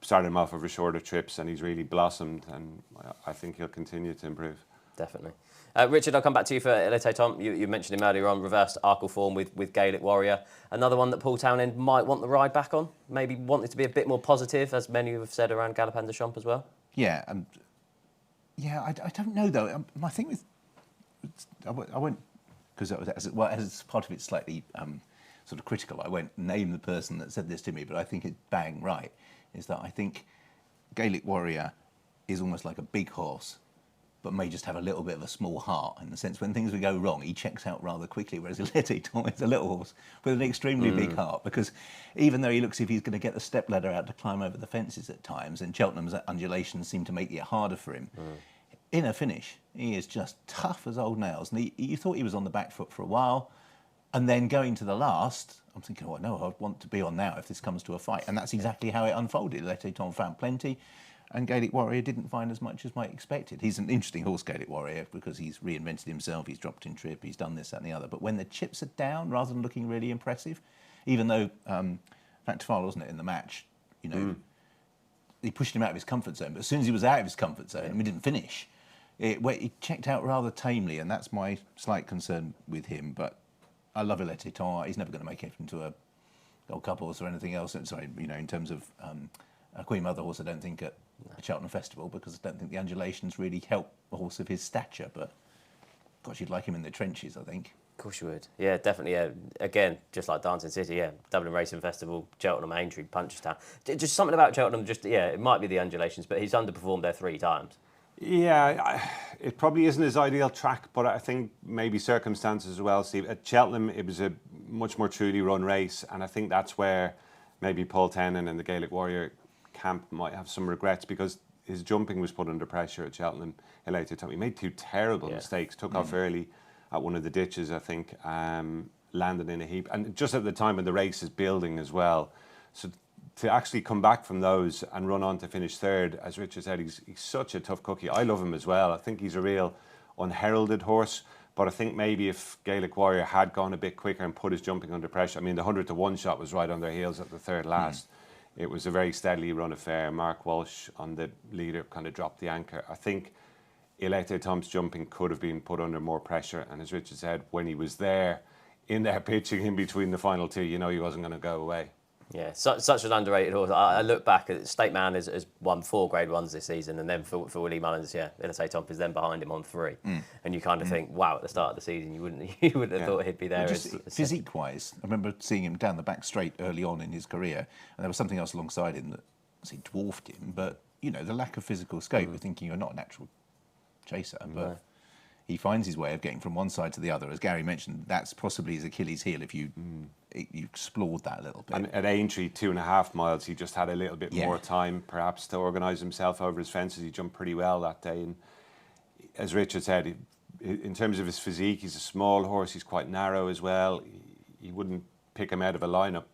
Started him off over shorter trips, and he's really blossomed, and I think he'll continue to improve. Definitely. Richard, I'll come back to you for Elite Tom. You mentioned him earlier on, reversed Arkle form with Gaelic Warrior. Another one that Paul Townend might want the ride back on, maybe want it to be a bit more positive, as many have said around Galopin Des Champs as well. Yeah, I don't know though. My thing with I won't because as part of it slightly sort of critical. I won't name the person that said this to me, but I think it's bang right. Is that I think Gaelic Warrior is almost like a big horse, but may just have a little bit of a small heart, in the sense when things would go wrong, he checks out rather quickly, whereas Elite Tom is a little horse with an extremely big heart, because even though he looks as if he's going to get the step ladder out to climb over the fences at times, and Cheltenham's undulations seem to make it harder for him, in a finish, he is just tough as old nails. And you thought he was on the back foot for a while, and then going to the last, I'm thinking, oh, no, I'd want to be on now if this comes to a fight. And that's exactly how it unfolded. Elite Tom found plenty, and Gaelic Warrior didn't find as much as might expected. He's an interesting horse, Gaelic Warrior, because he's reinvented himself, he's dropped in trip, he's done this, that and the other. But when the chips are down, rather than looking really impressive, even though, Fact to File, wasn't it, in the match, you know, he pushed him out of his comfort zone, but as soon as he was out of his comfort zone, and he didn't finish, he checked out rather tamely, and that's my slight concern with him. But I love Elite Tom. He's never going to make it into a Gold Cup horse or anything else. Sorry, you know, in terms of a Queen Mother horse, I don't think at the Cheltenham Festival, because I don't think the undulations really help a horse of his stature. But gosh, you'd like him in the trenches, I think. Of course you would. Yeah, definitely. Yeah. Again, just like Dancing City, yeah. Dublin Racing Festival, Cheltenham, Aintree, Punchestown. Just something about Cheltenham, it might be the undulations, but he's underperformed there 3 times. Yeah, it probably isn't his ideal track, but I think maybe circumstances as well, Steve. At Cheltenham, it was a much more truly run race, and I think that's where maybe Paul Townend and the Gaelic Warrior camp might have some regrets, because his jumping was put under pressure at Cheltenham. He made 2 terrible mistakes, took off early at one of the ditches, I think, landed in a heap, and just at the time when the race is building as well. So to actually come back from those and run on to finish 3rd, as Richard said, he's such a tough cookie. I love him as well. I think he's a real unheralded horse, But I think maybe if Gaelic Warrior had gone a bit quicker and put his jumping under pressure, I mean, the 100-to-1 shot was right on their heels at the third last. It was a very steadily run affair. Mark Walsh on the leader kind of dropped the anchor. I think Elete Tom's jumping could have been put under more pressure. And as Richard said, when he was there, in there pitching in between the final two, you know he wasn't going to go away. Yeah, such an underrated horse. I look back at State Man has won 4 Grade 1s this season, and then for Willie Mullins, Elite Tomp is then behind him on 3. And you kind of think, wow, at the start of the season, you wouldn't have thought he'd be there. Physique-wise, I remember seeing him down the back straight early on in his career, and there was something else alongside him that dwarfed him, but, you know, the lack of physical scope, you're thinking you're not a natural chaser, but he finds his way of getting from one side to the other. As Gary mentioned, that's possibly his Achilles heel if you explored that a little bit. And at Aintree, 2.5 miles, he just had a little bit more time, perhaps, to organise himself over his fences. He jumped pretty well that day. And as Richard said, in terms of his physique, he's a small horse. He's quite narrow as well. He wouldn't pick him out of a lineup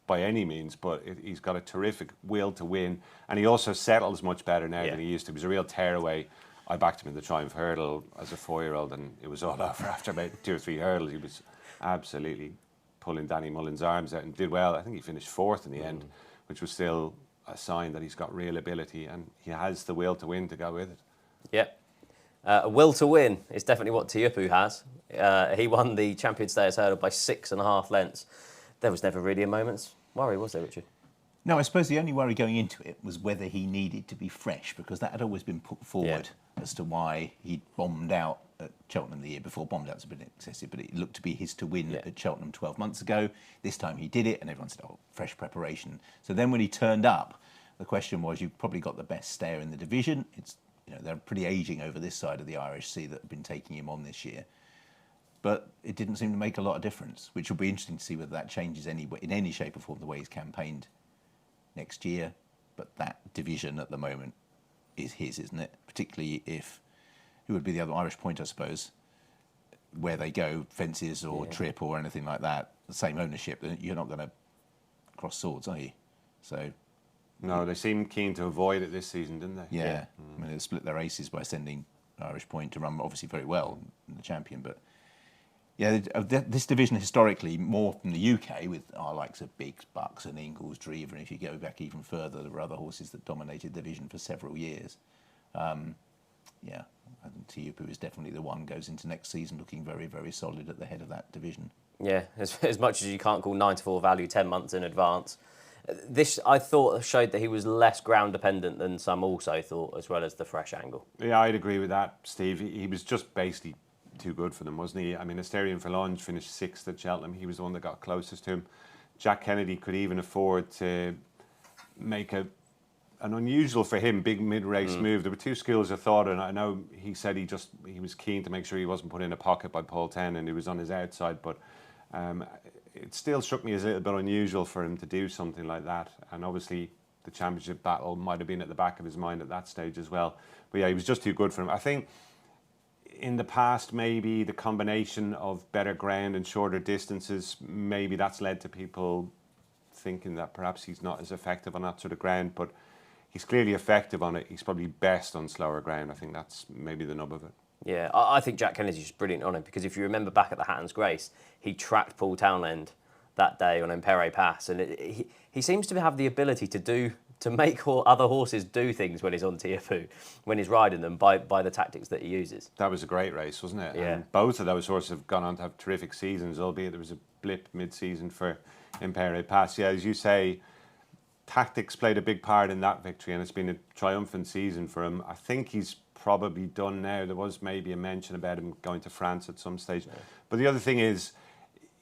by any means, but he's got a terrific will to win. And he also settles much better now than he used to. He was a real tearaway. I backed him in the Triumph Hurdle as a 4-year-old, and it was all over after about 2 or 3 hurdles. He was absolutely pulling Danny Mullins' arms out and did well. I think he finished 4th in the end, which was still a sign that he's got real ability and he has the will to win to go with it. Yep. A will to win is definitely what Tiupu has. He won the Champion Stayers Hurdle by 6.5 lengths. There was never really a moment's worry, was there, Richard? No, I suppose the only worry going into it was whether he needed to be fresh, because that had always been put forward as to why he'd bombed out at Cheltenham the year before. Bombed out's a bit excessive, but it looked to be his to win at Cheltenham 12 months ago. This time he did it, and everyone said, oh, fresh preparation. So then when he turned up, the question was, you've probably got the best stayer in the division. It's, you know, they're pretty ageing over this side of the Irish Sea that have been taking him on this year. But it didn't seem to make a lot of difference, which will be interesting to see whether that changes in any shape or form the way he's campaigned next year. But that division at the moment is his, isn't it? Particularly if, who would be the other Irish point, I suppose, where they go, fences or trip or anything like that, the same ownership, you're not going to cross swords, are you? So, no, they seemed keen to avoid it this season, didn't they? Yeah. I mean, they split their aces by sending Irish Point to run obviously very well in the champion, but yeah, this division historically, more from the UK, with our likes of Biggs, Bucks and Ingles, Drever, and if you go back even further, there were other horses that dominated the division for several years. Yeah, I think Tiupu is definitely the one, goes into next season looking very, very solid at the head of that division. Yeah, as much as you can't call 9-4 value 10 months in advance. This, I thought, showed that he was less ground dependent than some also thought, as well as the fresh angle. Yeah, I'd agree with that, Steve. He was just basically too good for them, wasn't he? I mean, Asterion Forlonge finished 6th at Cheltenham. He was the one that got closest to him. Jack Kennedy could even afford to make an unusual for him big mid-race move. There were 2 schools of thought, and I know he said he was keen to make sure he wasn't put in a pocket by Paul Ten and he was on his outside, but it still struck me as a little bit unusual for him to do something like that. And obviously the championship battle might have been at the back of his mind at that stage as well. But yeah, he was just too good for him. I think in the past, maybe the combination of better ground and shorter distances, maybe that's led to people thinking that perhaps he's not as effective on that sort of ground, but he's clearly effective on it. He's probably best on slower ground. I think that's maybe the nub of it. Yeah, I think Jack Kennedy's just brilliant on it, because if you remember back at the Hatton's Grace, he tracked Paul Townend that day on Empere Pass, and he seems to have the ability to make other horses do things when he's on Tiupu, when he's riding them, by the tactics that he uses. That was a great race, wasn't it? Yeah. And both of those horses have gone on to have terrific seasons, albeit there was a blip mid-season for Empere Pass. Yeah, as you say, tactics played a big part in that victory, and it's been a triumphant season for him. I think he's probably done now. There was maybe a mention about him going to France at some stage. Yeah. But the other thing is,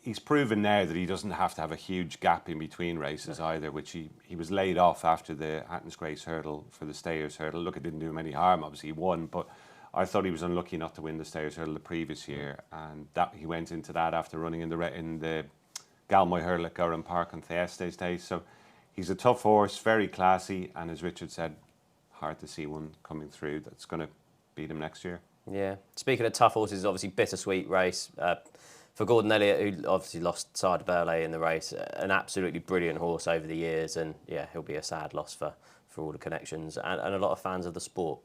he's proven now that he doesn't have to have a huge gap in between races either, which he was laid off after the Hatton's Grace hurdle for the Stayers hurdle. Look, it didn't do him any harm. Obviously, he won, but I thought he was unlucky not to win the Stayers hurdle the previous year, and that he went into that after running in the Galmoy hurdle at Gowran Park on Thursday's Day. So he's a tough horse, very classy, and as Richard said, hard to see one coming through that's going to beat him next year. Yeah. Speaking of tough horses, obviously Bittersweet race for Gordon Elliott, who obviously lost Side Burley in the race. An absolutely brilliant horse over the years, and yeah, he'll be a sad loss for all the connections and a lot of fans of the sport.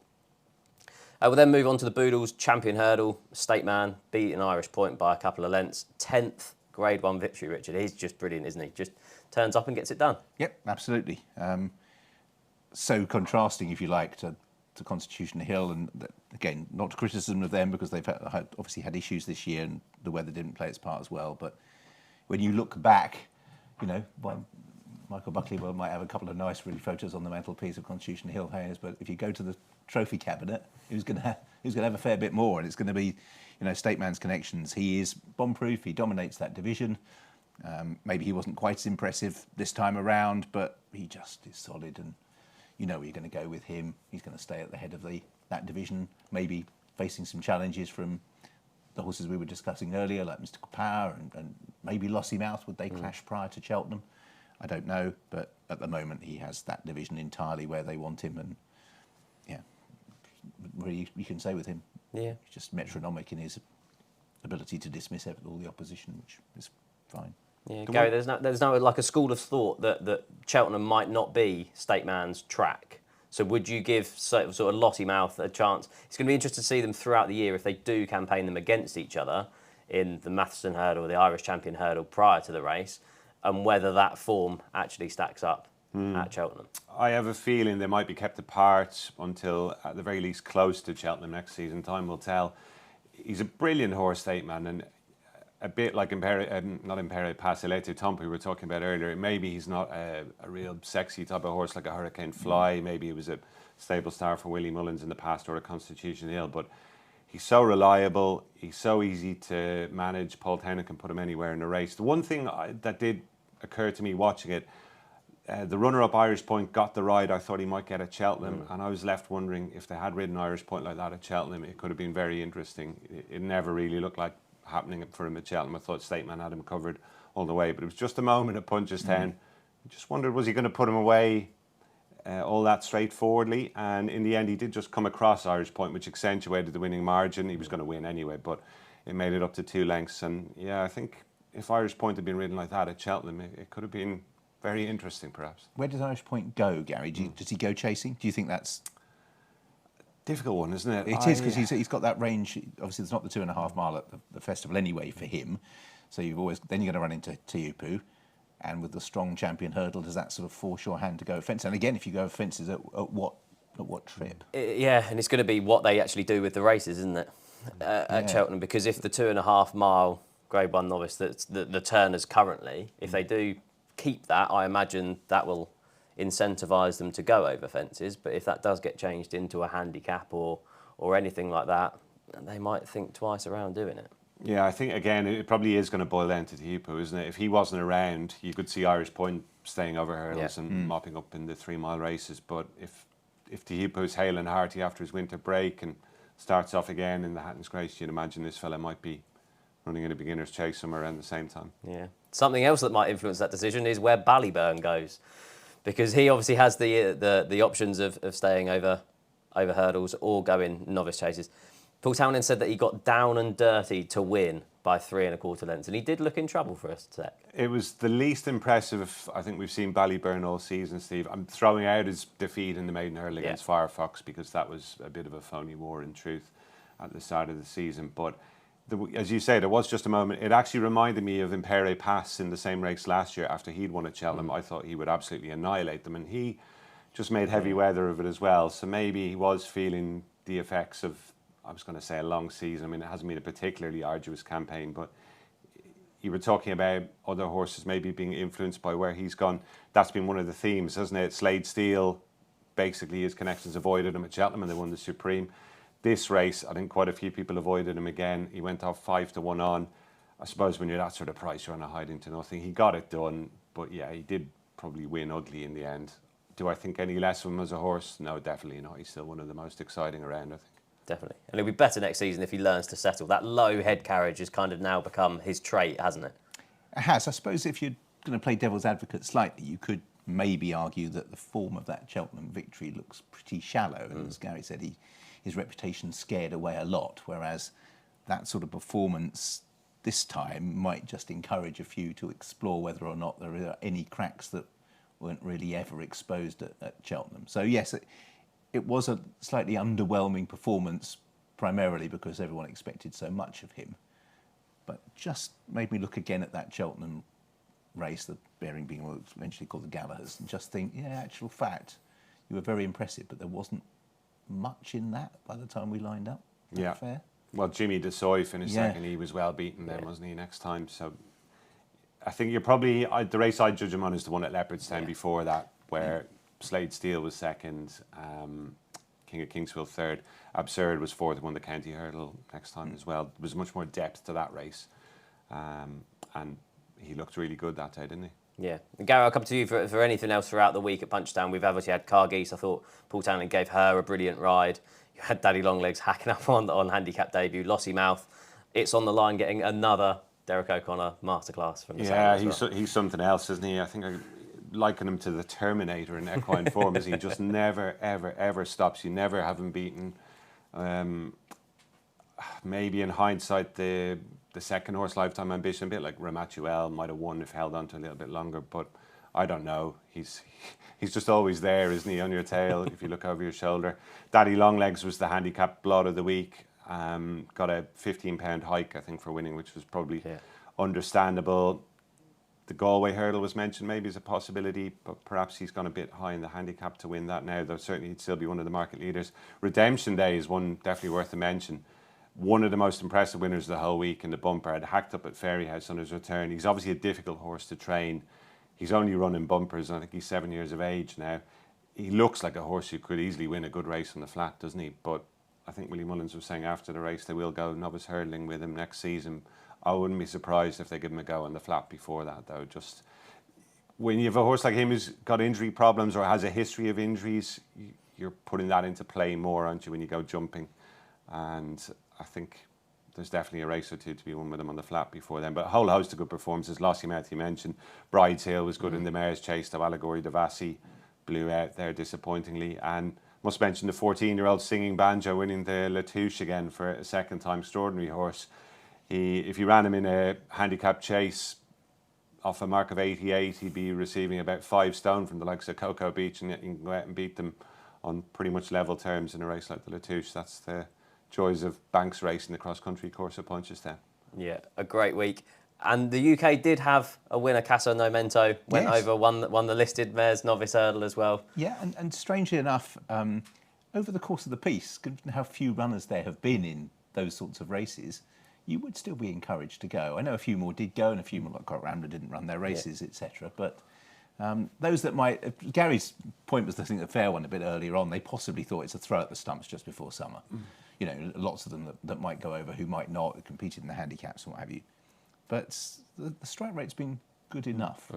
We'll then move on to the Boodles champion hurdle. State man beat an Irish point by a couple of lengths. 10th Grade 1 victory, Richard. He's just brilliant, isn't he? Just turns up and gets it done. Yep, absolutely. So contrasting, if you like, to Constitution Hill, and again, not criticism of them because they've obviously had issues this year and the weather didn't play its part as well. But when you look back, well, Michael Buckley might have a couple of nice really photos on the mantelpiece of Constitution Hill Hayes, but if you go to the trophy cabinet, he's going to have a fair bit more, and it's going to be, State man's connections. He is bomb-proof. He dominates that division. Maybe he wasn't quite as impressive this time around, but he just is solid, and you're going to go with him. He's going to stay at the head of that division, maybe facing some challenges from the horses we were discussing earlier, like Mystical Power and maybe Lossy Mouth. Would they clash prior to Cheltenham? I don't know, but at the moment he has that division entirely where they want him, and really you can say with him, he's just metronomic in his ability to dismiss all the opposition, which is fine. Yeah, Gary, there's no like a school of thought that Cheltenham might not be State man's track. So would you give sort of Lossy Mouth a chance? It's going to be interesting to see them throughout the year if they do campaign them against each other in the Matheson Hurdle or the Irish Champion Hurdle prior to the race, and whether that form actually stacks up at Cheltenham. I have a feeling they might be kept apart until, at the very least, close to Cheltenham next season. Time will tell. He's a brilliant horse, State man, and a bit like not Impere Pasilete Tomp we were talking about earlier. Maybe he's not a real sexy type of horse like a Hurricane Fly. Maybe he was a stable star for Willie Mullins in the past, or a Constitution Hill, but he's so reliable. He's so easy to manage. Paul Townend can put him anywhere in the race. The one thing that did occur to me watching it, the runner-up Irish Point got the ride I thought he might get at Cheltenham, and I was left wondering if they had ridden Irish Point like that at Cheltenham, it could have been very interesting. It never really looked like happening for him at Cheltenham. I thought State man had him covered all the way, but it was just a moment at Punchestown. I just wondered, was he going to put him away all that straightforwardly? And in the end, he did just come across Irish Point, which accentuated the winning margin. He was going to win anyway, but it made it up to 2 lengths. And yeah, I think if Irish Point had been ridden like that at Cheltenham, it could have been very interesting, perhaps. Where does Irish Point go, Gary? Does he go chasing? Do you think that's difficult one, isn't it? It is, because he's got that range. Obviously, it's not the 2.5 mile at the festival anyway for him. So you're going to run into Tiupu, and with the strong champion hurdle, does that sort of force your hand to go fence? And again, if you go fences, at what trip? Yeah, and it's going to be what they actually do with the races, isn't it? At Cheltenham, because if the 2.5 mile Grade 1 novice that's the turners currently, if they do keep that, I imagine that will incentivise them to go over fences. But if that does get changed into a handicap or anything like that, they might think twice around doing it. Yeah, I think, again, it probably is going to boil down to Tiupu, isn't it? If he wasn't around, you could see Irish Point staying over hurdles and mopping up in the 3 mile races. But if Tiupu's hale and hearty after his winter break and starts off again in the Hatton's Grace, you'd imagine this fella might be running in a beginner's chase somewhere around the same time. Yeah. Something else that might influence that decision is where Ballyburn goes, because he obviously has the options of staying over hurdles or going novice chases. Paul Townend said that he got down and dirty to win by 3 1/4 lengths, and he did look in trouble for a sec. It was the least impressive I think we've seen Ballyburn all season, Steve. I'm throwing out his defeat in the maiden hurdle against Firefox, because that was a bit of a phony war in truth at the start of the season. But as you say, there was just a moment. It actually reminded me of Impere Pass in the same race last year after he'd won at Cheltenham. I thought he would absolutely annihilate them, and he just made heavy weather of it as well. So maybe he was feeling the effects of, I was going to say, a long season. I mean, it hasn't been a particularly arduous campaign, but you were talking about other horses maybe being influenced by where he's gone. That's been one of the themes, hasn't it? Slade Steele, basically his connections avoided him at Cheltenham and they won the Supreme. This race, I think quite a few people avoided him again. He went off 5 to 1 on. I suppose when you're that sort of price, you're on a hiding to nothing. He got it done, but yeah, he did probably win ugly in the end. Do I think any less of him as a horse? No, definitely not. He's still one of the most exciting around, I think. Definitely. And it'll be better next season if he learns to settle. That low head carriage has kind of now become his trait, hasn't it? It has. I suppose if you're going to play devil's advocate slightly, you could maybe argue that the form of that Cheltenham victory looks pretty shallow. And as Gary said, his reputation scared away a lot, whereas that sort of performance this time might just encourage a few to explore whether or not there are any cracks that weren't really ever exposed at Cheltenham. So yes, it was a slightly underwhelming performance, primarily because everyone expected so much of him. But just made me look again at that Cheltenham race, the bearing being what was eventually called the Gallagher's, and just think, yeah, actual fact, you were very impressive, but there wasn't much in that by the time we lined up. Yeah. Fair? Well, Jimmy DeSoy finished second. He was well beaten then, wasn't he, next time? So I think you're probably... the race I'd judge him on is the one at Leopardstown before that, where Slade Steele was second, King of Kingsfield third, Absurd was fourth, won the county hurdle next time as well. There was much more depth to that race. And he looked really good that day, didn't he? Yeah. And Gary, I'll come to you for anything else throughout the week at Punchestown. We've obviously had Cargeese. I thought Paul Townley gave her a brilliant ride. You had Daddy Longlegs hacking up on handicap debut. Lossy Mouth, it's on the line getting another Derek O'Connor masterclass from the he's something else, isn't he? I think I liken him to the Terminator in equine form, is he just never, ever, ever stops. You never have him beaten. Maybe in hindsight, the second horse, Lifetime Ambition, a bit like Ramatuel, might have won if held on to a little bit longer, but I don't know. He's just always there, isn't he, on your tail if you look over your shoulder. Daddy Longlegs was the handicap blood of the week. Got a £15 hike, I think, for winning, which was probably understandable. The Galway hurdle was mentioned maybe as a possibility, but perhaps he's gone a bit high in the handicap to win that now, though certainly he'd still be one of the market leaders. Redemption Day is one definitely worth a mention. One of the most impressive winners of the whole week in the bumper. Had hacked up at Fairyhouse on his return. He's obviously a difficult horse to train. He's only running bumpers, and I think he's 7 years of age now. He looks like a horse who could easily win a good race on the flat, doesn't he? But I think Willie Mullins was saying after the race they will go novice hurdling with him next season. I wouldn't be surprised if they give him a go on the flat before that, though. Just when you have a horse like him who's got injury problems or has a history of injuries, you're putting that into play more, aren't you, when you go jumping? And I think there's definitely a race or two to be won with him on the flat before then. But a whole host of good performances. Lossy Mouth, you mentioned. Bride's Hill was good in the Mare's Chase, though Allegory Devassi blew out there disappointingly. And must mention the 14-year-old Singing Banjo winning the Latouche again for a second time. Extraordinary horse. If you ran him in a handicap chase off a mark of 88, he'd be receiving about 5 stone from the likes of Cocoa Beach, and yet you can go out and beat them on pretty much level terms in a race like the Latouche. That's the joys of Banks racing the cross-country course at Punchestown. Yeah, a great week. And the UK did have a winner, Casso Nomento, went over, won the listed mares novice hurdle as well. Yeah, and strangely enough, over the course of the piece, given how few runners there have been in those sorts of races, you would still be encouraged to go. I know a few more did go, and a few more, like Rambler, didn't run their races, etc. But those that might... Gary's point was, I think, the fair one a bit earlier on. They possibly thought it's a throw at the stumps just before summer. You know, lots of them that might go over who might not, competed in the handicaps and what have you. But the strike rate's been good enough.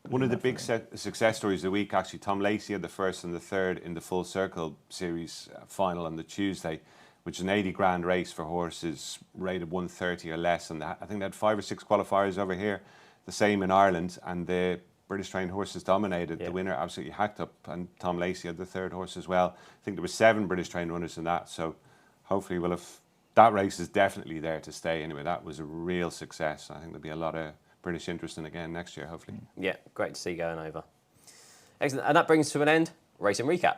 One of the big success stories of the week, actually, Tom Lacey had the first and the third in the Full Circle Series final on the Tuesday, which is an 80 grand race for horses rated 130 or less. And I think they had 5 or 6 qualifiers over here, the same in Ireland, and the British trained horses dominated. The winner absolutely hacked up, and Tom Lacey had the third horse as well. I think there were 7 British trained runners in that, so hopefully we'll have... That race is definitely there to stay anyway. That was a real success. I think there'll be a lot of British interest in it again next year, hopefully. Yeah, great to see going over. Excellent. And that brings to an end Racing Recap.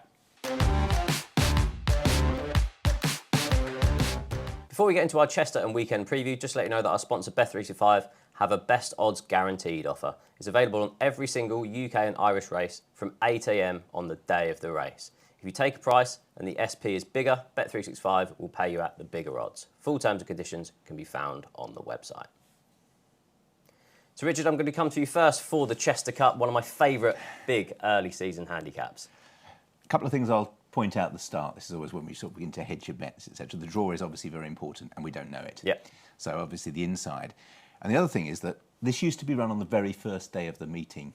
Before we get into our Chester and weekend preview, just to let you know that our sponsor Bet365 have a best odds guaranteed offer. It's available on every single UK and Irish race from 8 AM on the day of the race. If you take a price and the SP is bigger, Bet365 will pay you at the bigger odds. Full terms and conditions can be found on the website. So Richard, I'm going to come to you first for the Chester Cup, one of my favourite big early season handicaps. A couple of things I'll point out at the start. This is always when we sort of begin to hedge your bets, etc. The draw is obviously very important, and we don't know it. Yep. So obviously the inside. And the other thing is that this used to be run on the very first day of the meeting,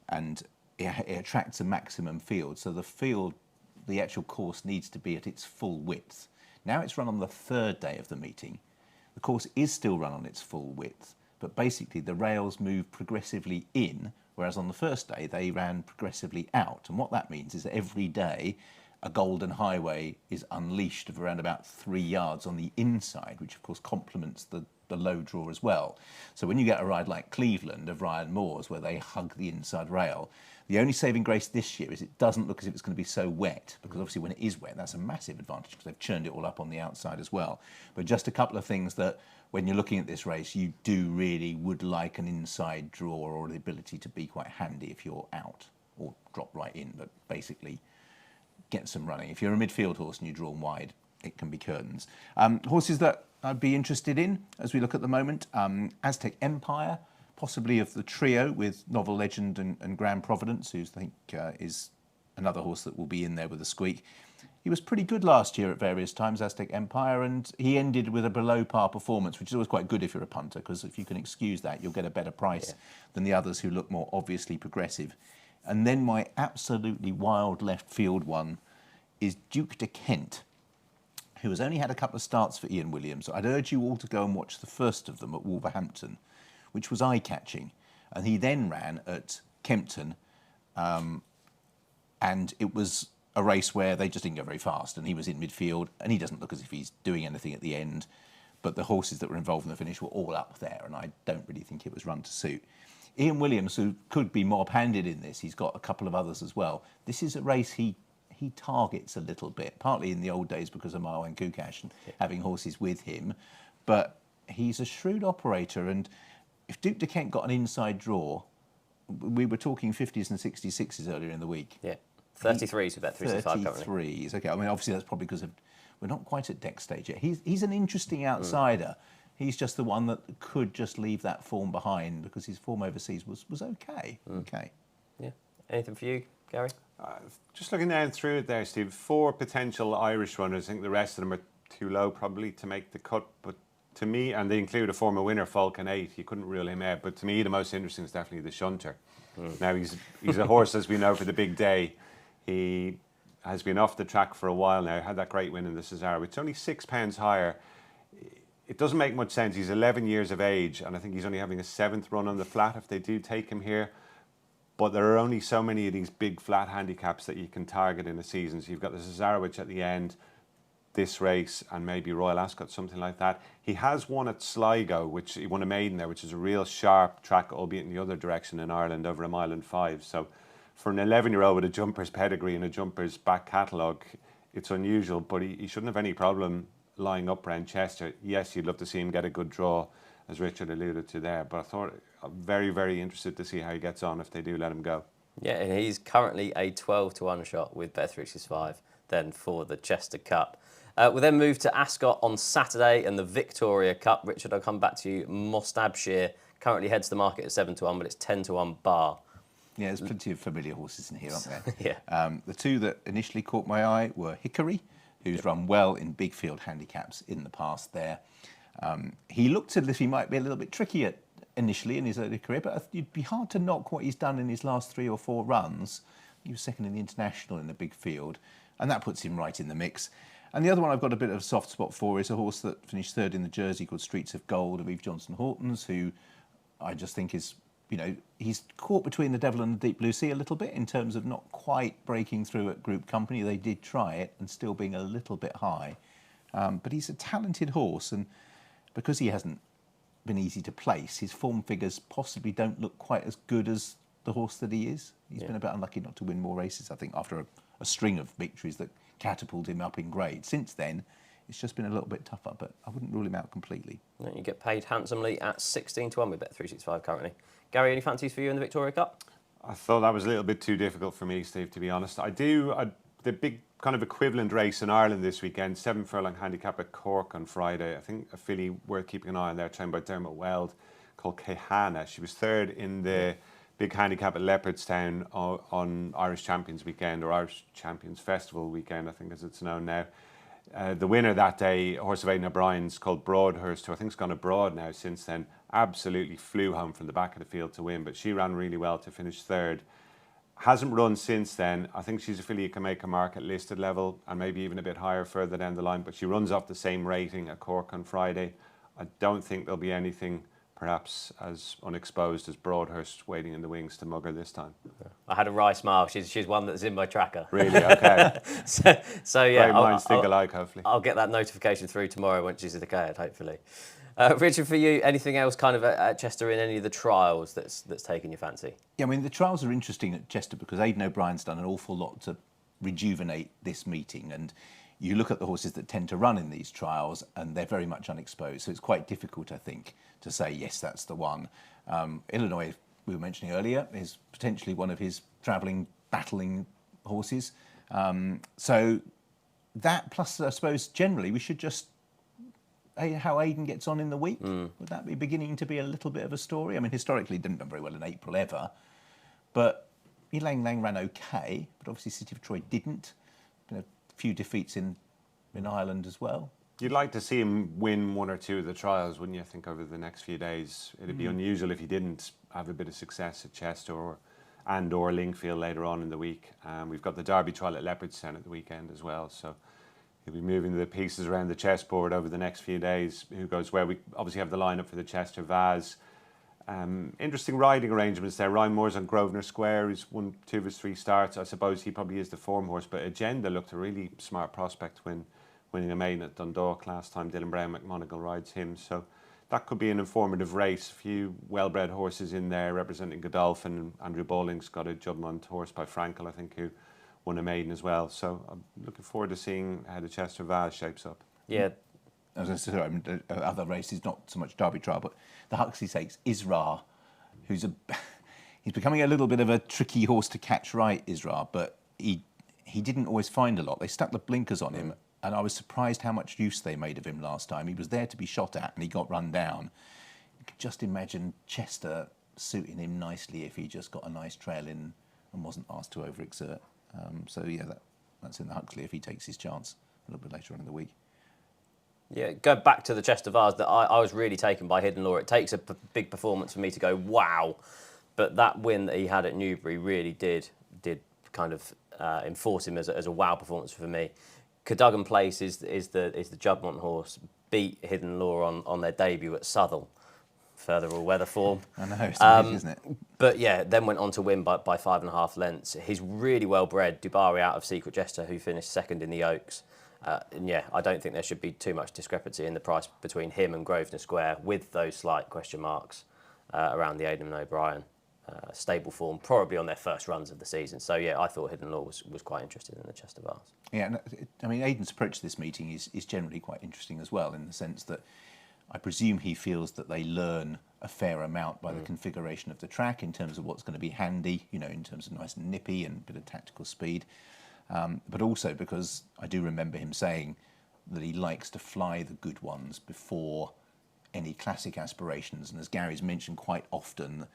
and it attracts a maximum field. So the field, the actual course, needs to be at its full width. Now it's run on the third day of the meeting. The course is still run on its full width, but basically the rails move progressively in, whereas on the first day they ran progressively out. And what that means is that every day a golden highway is unleashed of around about 3 yards on the inside, which of course complements the low draw as well. So when you get a ride like Cleveland of Ryan Moore's, where they hug the inside rail, the only saving grace this year is it doesn't look as if it's going to be so wet, because obviously when it is wet, that's a massive advantage because they've churned it all up on the outside as well. But just a couple of things that when you're looking at this race, you do really would like an inside draw or the ability to be quite handy if you're out or drop right in, but basically get some running. If you're a midfield horse and you draw wide, it can be curtains. Horses that I'd be interested in as we look at the moment, Aztec Empire, possibly of the trio with Novel Legend and Grand Providence, who I think is another horse that will be in there with a squeak. He was pretty good last year at various times, Aztec Empire, and he ended with a below-par performance, which is always quite good if you're a punter, because if you can excuse that, you'll get a better price than the others who look more obviously progressive. And then my absolutely wild left field one is Duke de Kent, who has only had a couple of starts for Ian Williams. I'd urge you all to go and watch the first of them at Wolverhampton, which was eye-catching. And he then ran at Kempton, and it was a race where they just didn't go very fast, and he was in midfield, and he doesn't look as if he's doing anything at the end. But the horses that were involved in the finish were all up there, and I don't really think it was run to suit. Ian Williams, who could be mob-handed in this, he's got a couple of others as well. This is a race he targets a little bit, partly in the old days because of Marwan Kukash and having horses with him. But he's a shrewd operator, and if Duke de Kent got an inside draw, we were talking 50s and 66s earlier in the week. Yeah, 33s with that 365 currently. 33s, okay. I mean, obviously that's probably because we're not quite at deck stage yet. He's an interesting outsider. He's just the one that could just leave that form behind because his form overseas was okay. Okay. Yeah. Anything for you, Gary? Just looking down through it there, Steve, 4 potential Irish runners. I think the rest of them are too low probably to make the cut, but to me, and they include a former winner, Falcon 8, you couldn't rule him out, but to me the most interesting is definitely the Shunter. Now he's a horse, as we know, for the big day. He has been off the track for a while now, had that great win in the Cesaro. It's only £6 higher. It doesn't make much sense. He's 11 years of age, and I think he's only having a 7th run on the flat if they do take him here. But there are only so many of these big flat handicaps that you can target in a season. So you've got the Cesarewitch at the end, this race, and maybe Royal Ascot, something like that. He has won at Sligo, which he won a maiden there, which is a real sharp track, albeit in the other direction in Ireland, over 1.5 miles. So for an 11-year-old with a jumper's pedigree and a jumper's back catalogue, it's unusual, but he shouldn't have any problem lying up around Chester. Yes, you'd love to see him get a good draw, as Richard alluded to there, but I thought I'm very, very interested to see how he gets on if they do let him go. Yeah, and he's currently a 12-1 shot with Bet365 then for the Chester Cup. We'll then move to Ascot on Saturday and the Victoria Cup. Richard, I'll come back to you. Mostabshire currently heads the market at 7-1, but it's 10-1 bar. Yeah, there's plenty of familiar horses in here, aren't there? Yeah. The 2 that initially caught my eye were Hickory, who's run well in big field handicaps in the past there. He looked as if he might be a little bit tricky initially in his early career, but it'd be hard to knock what he's done in his last 3 or 4 runs. He was second in the International in a big field, and that puts him right in the mix. And the other one I've got a bit of a soft spot for is a horse that finished 3rd in the Jersey called Streets of Gold of Eve Johnson-Hortons, who I just think is, he's caught between the devil and the deep blue sea a little bit in terms of not quite breaking through at group company. They did try it and still being a little bit high. But he's a talented horse, and because he hasn't been easy to place, his form figures possibly don't look quite as good as the horse that he is. He's been a bit unlucky not to win more races, I think, after a string of victories that catapulted him up in grade. Since then, it's just been a little bit tougher, but I wouldn't rule him out completely. You get paid handsomely at 16-1 with Bet365 currently. Gary, any fancies for you in the Victoria Cup? I thought that was a little bit too difficult for me, Steve, to be honest. The big kind of equivalent race in Ireland this weekend, 7 furlong handicap at Cork on Friday. I think a filly worth keeping an eye on there, trained by Dermot Weld, called Kehana. She was 3rd in the big handicap at Leopardstown on Irish Champions Weekend, or Irish Champions Festival Weekend, I think as it's known now. The winner that day, a horse of Aidan O'Brien's called Broadhurst, who I think has gone abroad now since then, absolutely flew home from the back of the field to win, but she ran really well to finish 3rd. Hasn't run since then. I think she's a filly who can make a mark at listed level and maybe even a bit higher further down the line, but she runs off the same rating at Cork on Friday. I don't think there'll be anything perhaps as unexposed as Broadhurst waiting in the wings to mug her this time. I had a wry smile. She's one that's in my tracker. Really? Okay. so yeah, Great minds think alike, hopefully. I'll get that notification through tomorrow when she's declared, hopefully. Richard, for you, anything else kind of at Chester in any of the trials that's taken your fancy? Yeah, I mean, the trials are interesting at Chester because Aidan O'Brien's done an awful lot to rejuvenate this meeting, and you look at the horses that tend to run in these trials and they're very much unexposed, so it's quite difficult, I think, to say yes, that's the one. Illinois, we were mentioning earlier, is potentially one of his travelling, battling horses. So that, plus I suppose generally we should just how Aidan gets on in the week. Would that be beginning to be a little bit of a story? I mean, historically, he didn't run very well in April ever, but Ylang Lang ran okay, but obviously City of Troy didn't. Been a few defeats in Ireland as well. You'd like to see him win one or two of the trials, wouldn't you? I think over the next few days, it'd be unusual if he didn't have a bit of success at Chester or Lingfield later on in the week. We've got the Derby trial at Leopardstown at the weekend as well, so he'll be moving the pieces around the chessboard over the next few days. Who goes where? We obviously have the lineup for the Chester Vase. Interesting riding arrangements there. Ryan Moore's on Grosvenor Square. He's won 2 of his 3 starts. I suppose he probably is the form horse, but Agenda looked a really smart prospect winning a maiden at Dundalk last time. Dylan Brown McMonagle rides him, so that could be an informative race. A few well-bred horses in there representing Godolphin, and Andrew Bowling's got a Juddmonte horse by Frankel, I think, who won a maiden as well. So I'm looking forward to seeing how the Chester Vase shapes up. Yeah. I was going to say, I mean, other races, not so much Derby trial, but the Huxley Stakes, Isra, he's becoming a little bit of a tricky horse to catch right, Isra, but he didn't always find a lot. They stuck the blinkers on him, and I was surprised how much use they made of him last time. He was there to be shot at, and he got run down. You could just imagine Chester suiting him nicely if he just got a nice trail in and wasn't asked to overexert. So yeah, that's in the Huxley if he takes his chance a little bit later on in the week. Yeah, go back to the Chester Vase. That I was really taken by Hidden Law. It takes a big performance for me to go wow, but that win that he had at Newbury really did kind of enforce him as a wow performance for me. Cadogan Place is the Juddmonte horse, beat Hidden Law on their debut at Southall. Further all weather form. I know, it's amazing, isn't it? But yeah, then went on to win by 5.5 lengths. He's really well bred. Dubari out of Secret Jester, who finished second in the Oaks. And yeah, I don't think there should be too much discrepancy in the price between him and Grosvenor Square, with those slight question marks around the Aidan O'Brien stable form, probably on their first runs of the season. So yeah, I thought Hidden Law was quite interested in the Chester Vase. Yeah, I mean, Aidan's approach to this meeting is generally quite interesting as well, in the sense that I presume he feels that they learn a fair amount by the configuration of the track in terms of what's going to be handy, you know, in terms of nice and nippy and a bit of tactical speed. But also because I do remember him saying that he likes to fly the good ones before any classic aspirations. And as Gary's mentioned quite often,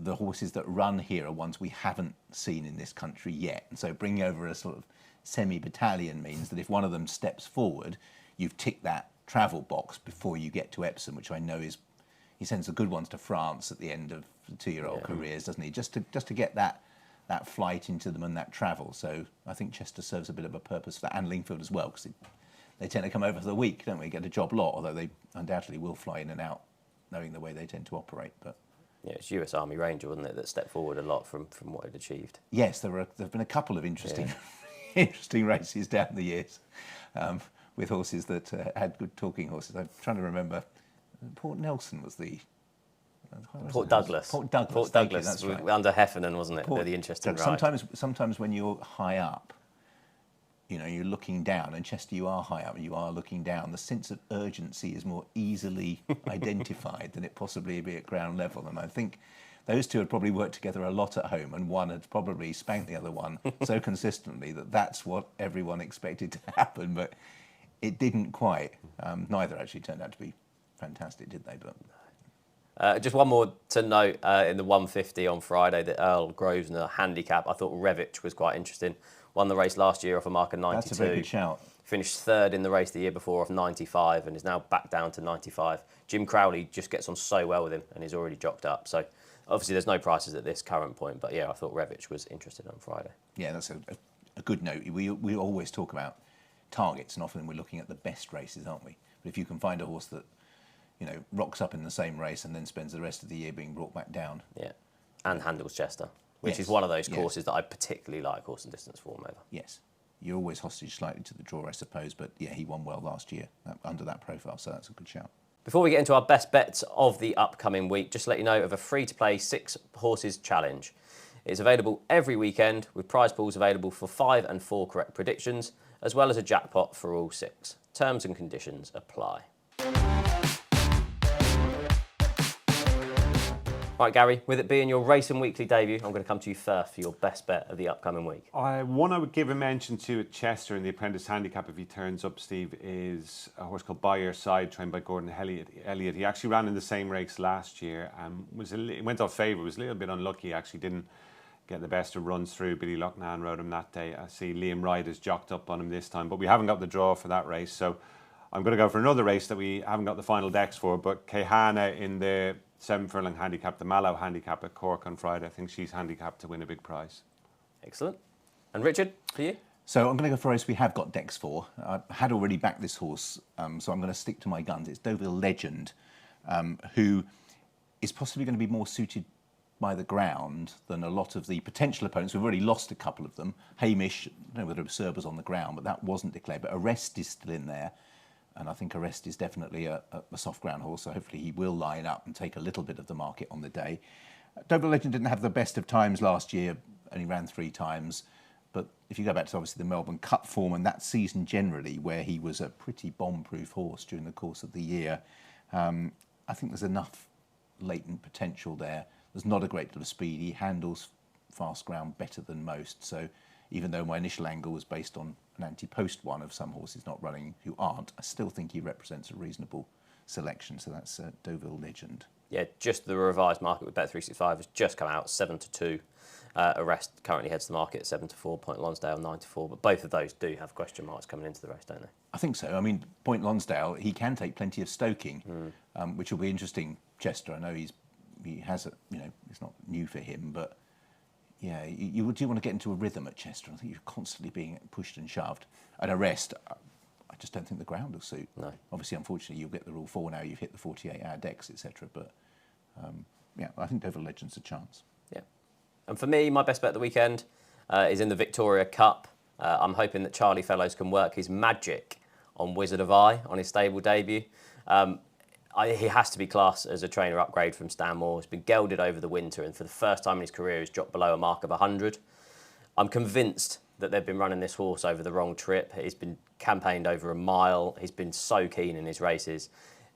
the horses that run here are ones we haven't seen in this country yet. And so bringing over a sort of semi-battalion means that if one of them steps forward, you've ticked that travel box before you get to Epsom, which I know is, he sends the good ones to France at the end of the 2-year-old careers, doesn't he? Just to get that flight into them and that travel. So I think Chester serves a bit of a purpose for that, and Lingfield as well, because they tend to come over for the week, don't we? Get a job lot, although they undoubtedly will fly in and out, knowing the way they tend to operate. But yeah, it's US Army Ranger, wasn't it, that stepped forward a lot from what it achieved. Yes, there've been a couple of interesting interesting races down the years with horses that had good talking horses. I'm trying to remember. Port Nelson was the... Port Douglas. Port Douglas. Port Douglas, that's right. Under Heffernan, wasn't it? They're the interesting ride. Sometimes when you're high up, you know, you're looking down, and Chester, you are high up, and you are looking down. The sense of urgency is more easily identified than it possibly be at ground level. And I think those two had probably worked together a lot at home, and one had probably spanked the other one so consistently that that's what everyone expected to happen, but it didn't quite. Neither actually turned out to be fantastic, did they? But just one more to note in the 150 on Friday, the Earl Grosvenor handicap. I thought Revich was quite interesting. Won the race last year off a mark of 92. That's a very good shout. Finished third in the race the year before off 95 and is now back down to 95. Jim Crowley just gets on so well with him and he's already jocked up. So obviously there's no prices at this current point, but yeah, I thought Revich was interested on Friday. Yeah, that's a good note. We always talk about targets, and often we're looking at the best races, aren't we? But if you can find a horse that rocks up in the same race and then spends the rest of the year being brought back down. Yeah, and handles Chester, which Yes. is one of those Yes. courses that I particularly like horse and distance form over. Yes. You're always hostage slightly to the draw, I suppose, but yeah, he won well last year under that profile, so that's a good shout. Before we get into our best bets of the upcoming week, just to let you know of a free-to-play 6 horses challenge. It's available every weekend with prize pools available for 5 and 4 correct predictions, as well as a jackpot for all 6. Terms and conditions apply. Right, Gary, with it being your Racing Weekly debut, I'm going to come to you first for your best bet of the upcoming week. One I would give a mention to at Chester in the Apprentice Handicap, if he turns up, Steve, is a horse called By Your Side, trained by Gordon Elliott. He actually ran in the same race last year and went off favourite, was a little bit unlucky, actually didn't get the best of runs through. Billy Loughnane rode him that day. I see Liam Ryder's jocked up on him this time, but we haven't got the draw for that race, so I'm going to go for another race that we haven't got the final decks for, but Kehana in the 7 furlong handicap, the Mallow handicap at Cork on Friday. I think she's handicapped to win a big prize. Excellent. And Richard, for you? So I'm going to go for a race we have got decks for. I had already backed this horse, so I'm going to stick to my guns. It's Deauville Legend, who is possibly going to be more suited by the ground than a lot of the potential opponents. We've already lost a couple of them. Hamish, I don't know whether Absurd was on the ground, but that wasn't declared. But Arrest is still in there. And I think Arrest is definitely a soft ground horse, so hopefully he will line up and take a little bit of the market on the day. Deauville Legend didn't have the best of times last year, only ran 3 times. But if you go back to obviously the Melbourne Cup form and that season generally, where he was a pretty bomb-proof horse during the course of the year, I think there's enough latent potential there. There's not a great deal of speed. He handles fast ground better than most. So even though my initial angle was based on an anti-post one of some horses not running who aren't, I still think he represents a reasonable selection. So that's Deauville Legend. Yeah, just the revised market with Bet365 has just come out, 7-2. Arrest currently heads the market at 7-4, Point Lonsdale 9-4, but both of those do have question marks coming into the race, don't they? I think so. I mean, Point Lonsdale, he can take plenty of stoking, which will be interesting. Chester, I know he has a, it's not new for him, but yeah, you do want to get into a rhythm at Chester. I think you're constantly being pushed and shoved. At Arrest, I just don't think the ground will suit. No. Obviously, unfortunately, you'll get the Rule 4 now. You've hit the 48-hour decks, etc. But yeah, I think Deauville Legend's a chance. Yeah. And for me, my best bet of the weekend is in the Victoria Cup. I'm hoping that Charlie Fellows can work his magic on Wizard of Eye on his stable debut. He has to be classed as a trainer upgrade from Stanmore. He's been gelded over the winter and for the first time in his career he's dropped below a mark of 100. I'm convinced that they've been running this horse over the wrong trip. He's been campaigned over a mile. He's been so keen in his races.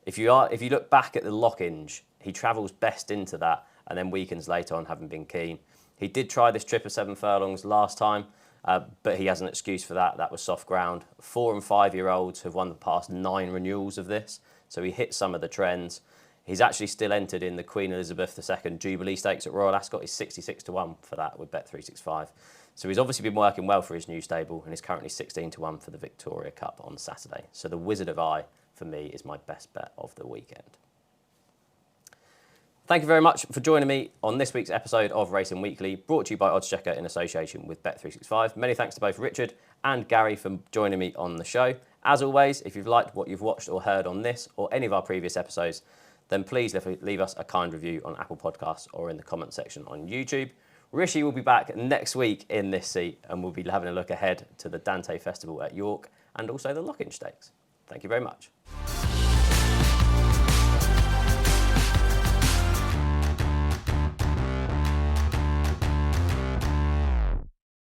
If you look back at the Lockinge, he travels best into that and then weakens later on, having been keen. He did try this trip of 7 furlongs last time, but he has an excuse for that. That was soft ground. 4 and 5-year-olds have won the past 9 renewals of this. So he hit some of the trends. He's actually still entered in the Queen Elizabeth II Jubilee Stakes at Royal Ascot. He's 66-1 for that with Bet365. So he's obviously been working well for his new stable and is currently 16-1 for the Victoria Cup on Saturday. So the Wizard of Eye, for me, is my best bet of the weekend. Thank you very much for joining me on this week's episode of Racing Weekly, brought to you by oddschecker in association with Bet365. Many thanks to both Richard and Gary for joining me on the show. As always, if you've liked what you've watched or heard on this or any of our previous episodes, then please leave us a kind review on Apple Podcasts or in the comment section on YouTube. Rishi will be back next week in this seat and we'll be having a look ahead to the Dante Festival at York and also the Lockinge Stakes. Thank you very much.